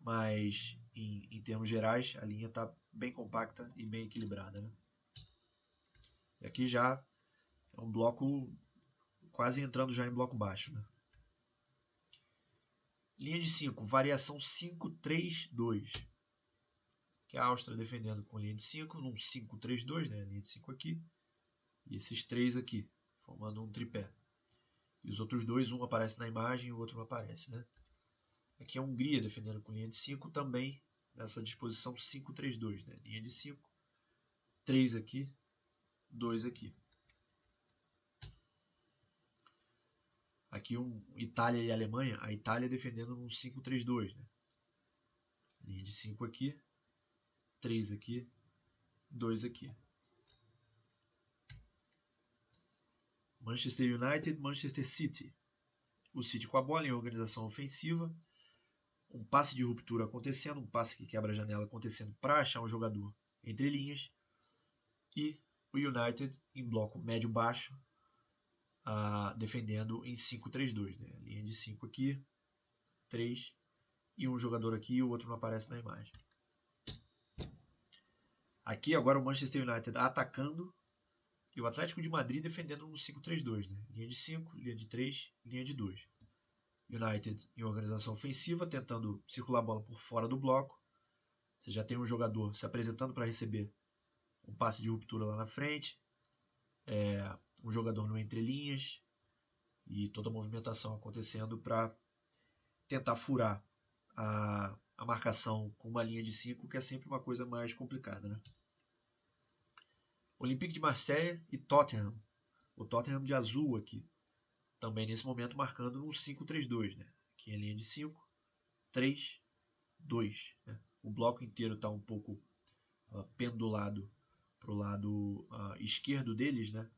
mas em termos gerais a linha está bem compacta e bem equilibrada, né? E aqui já é um bloco quase entrando já em bloco baixo, né? Linha de 5, variação 5-3-2. Que é a Áustria defendendo com linha de 5, num 5-3-2, né? Linha de 5 aqui. E esses 3 aqui, formando um tripé. E os outros dois, um aparece na imagem e o outro não aparece, né? Aqui é a Hungria defendendo com linha de 5, também nessa disposição 5-3-2, né? Linha de 5, 3 aqui, 2 aqui. Aqui Itália e Alemanha, a Itália defendendo num 5-3-2, né? Linha de 5 aqui, 3 aqui, 2 aqui. Manchester United, Manchester City. o City com a bola em organização ofensiva, um passe de ruptura acontecendo, um passe que quebra a janela acontecendo para achar um jogador entre linhas, e o United em bloco médio-baixo, defendendo em 5-3-2, né? Linha de 5 aqui, 3, e um jogador aqui e o outro não aparece na imagem. Aqui agora o Manchester United atacando e o Atlético de Madrid defendendo no 5-3-2, né? Linha de 5, linha de 3, linha de 2. United em organização ofensiva, tentando circular a bola por fora do bloco. Você já tem um jogador se apresentando para receber um passe de ruptura lá na frente, um jogador no entrelinhas e toda a movimentação acontecendo para tentar furar a marcação com uma linha de 5, que é sempre uma coisa mais complicada, né? Olympique de Marseille e Tottenham. O Tottenham de azul aqui. Também nesse momento marcando no 5-3-2, né? Aqui em linha de 5, 3, 2. Né? O bloco inteiro está um pouco pendulado para o lado esquerdo deles, né?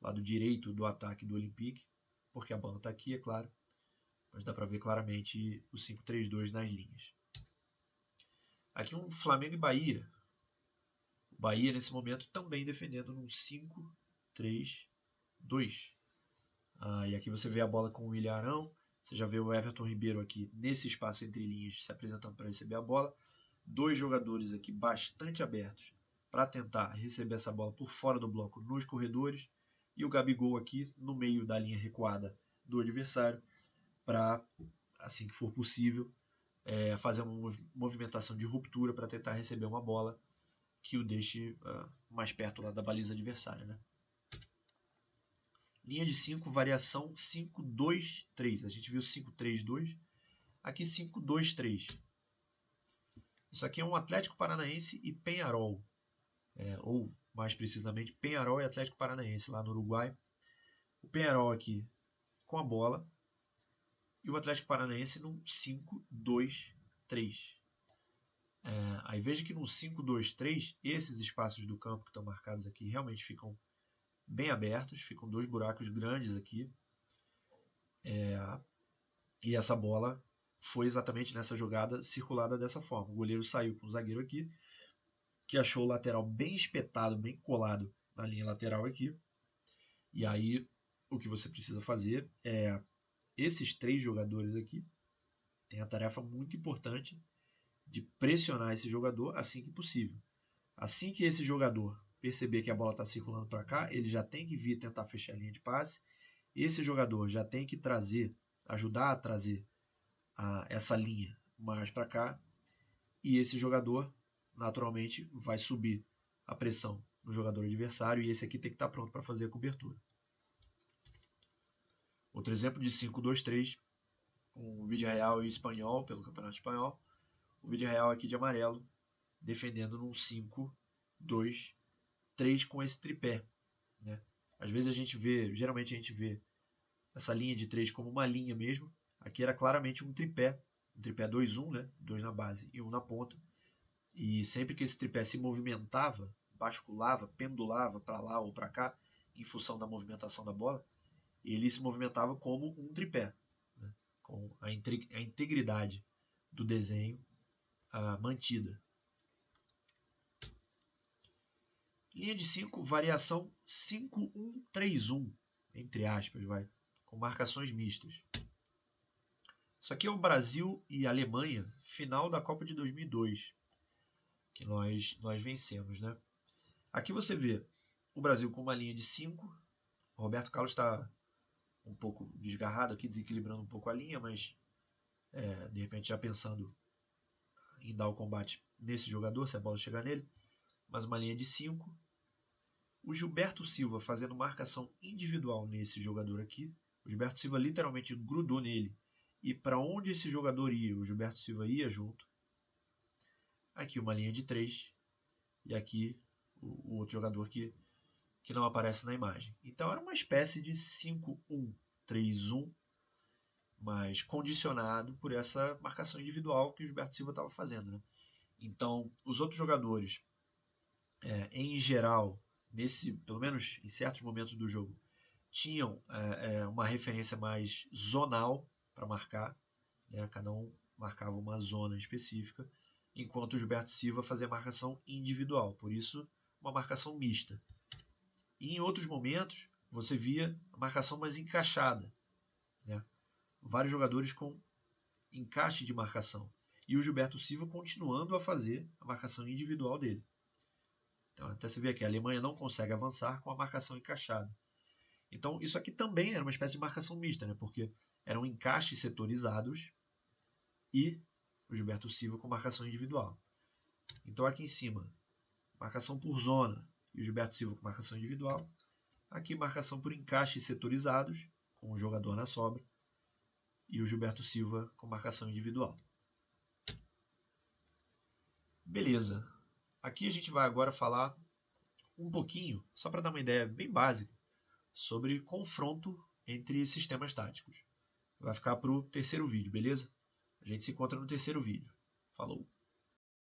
Lado direito do ataque do Olympique, porque a bola está aqui, é claro. Mas dá para ver claramente o 5-3-2 nas linhas. Aqui um Flamengo e Bahia. O Bahia nesse momento também defendendo no 5-3-2. E aqui você vê a bola com o Willian Arão. Você já vê o Everton Ribeiro aqui nesse espaço entre linhas se apresentando para receber a bola. Dois jogadores aqui bastante abertos para tentar receber essa bola por fora do bloco nos corredores. E o Gabigol aqui no meio da linha recuada do adversário para, assim que for possível, fazer uma movimentação de ruptura para tentar receber uma bola que o deixe mais perto lá da baliza adversária, né? Linha de 5, variação 5-2-3. A gente viu 5-3-2. Aqui 5-2-3. Isso aqui é um Atlético Paranaense e Peñarol. Ou, mais precisamente, Peñarol e Atlético Paranaense, lá no Uruguai. O Peñarol aqui com a bola. E o Atlético Paranaense no 5-2-3. Aí veja que no 5-2-3, esses espaços do campo que estão marcados aqui realmente ficam bem abertos, ficam dois buracos grandes aqui. E essa bola foi exatamente nessa jogada circulada dessa forma. O goleiro saiu com o zagueiro aqui, que achou o lateral bem espetado, bem colado na linha lateral aqui. E aí o que você precisa fazer é esses três jogadores aqui têm a tarefa muito importante de pressionar esse jogador assim que possível. Assim que esse jogador perceber que a bola está circulando para cá, ele já tem que vir tentar fechar a linha de passe. Esse jogador já tem que ajudar a trazer essa linha mais para cá. E esse jogador, naturalmente, vai subir a pressão no jogador adversário. E esse aqui tem que estar pronto para fazer a cobertura. Outro exemplo de 5-2-3, um Villarreal e Espanhol, pelo Campeonato Espanhol. O Villarreal aqui de amarelo, defendendo num 5-2-3 com esse tripé, né? Às vezes geralmente a gente vê essa linha de 3 como uma linha mesmo. Aqui era claramente um tripé 2-1, né? 2 na base e 1 na ponta. E sempre que esse tripé se movimentava, basculava, pendulava para lá ou para cá, em função da movimentação da bola, ele se movimentava como um tripé, né? Com a integridade do desenho mantida. Linha de 5, variação 5-1-3-1, entre aspas, com marcações mistas. Isso aqui é o Brasil e Alemanha, final da Copa de 2002, que nós vencemos, né? Aqui você vê o Brasil com uma linha de 5. O Roberto Carlos está um pouco desgarrado aqui, desequilibrando um pouco a linha, mas de repente já pensando em dar o combate nesse jogador, se a bola chegar nele. Mas uma linha de 5. O Gilberto Silva fazendo marcação individual nesse jogador aqui. O Gilberto Silva literalmente grudou nele. E para onde esse jogador ia, o Gilberto Silva ia junto. Aqui uma linha de 3. E aqui o outro jogador que não aparece na imagem. Então era uma espécie de 5-1-3-1, mas condicionado por essa marcação individual que o Gilberto Silva estava fazendo, né? Então os outros jogadores, em geral, pelo menos em certos momentos do jogo, tinham uma referência mais zonal para marcar, né? Cada um marcava uma zona específica, enquanto o Gilberto Silva fazia marcação individual, por isso uma marcação mista. E em outros momentos você via a marcação mais encaixada, né? Vários jogadores com encaixe de marcação, e o Gilberto Silva continuando a fazer a marcação individual dele. Então, até você vê aqui, a Alemanha não consegue avançar com a marcação encaixada. Então, isso aqui também era uma espécie de marcação mista, né? Porque eram encaixes setorizados e o Gilberto Silva com marcação individual. Então, aqui em cima, marcação por zona e o Gilberto Silva com marcação individual. Aqui, marcação por encaixes setorizados, com o jogador na sobra, e o Gilberto Silva com marcação individual. Beleza. Aqui a gente vai agora falar um pouquinho, só para dar uma ideia bem básica, sobre confronto entre sistemas táticos. Vai ficar para o terceiro vídeo, beleza? A gente se encontra no terceiro vídeo. Falou!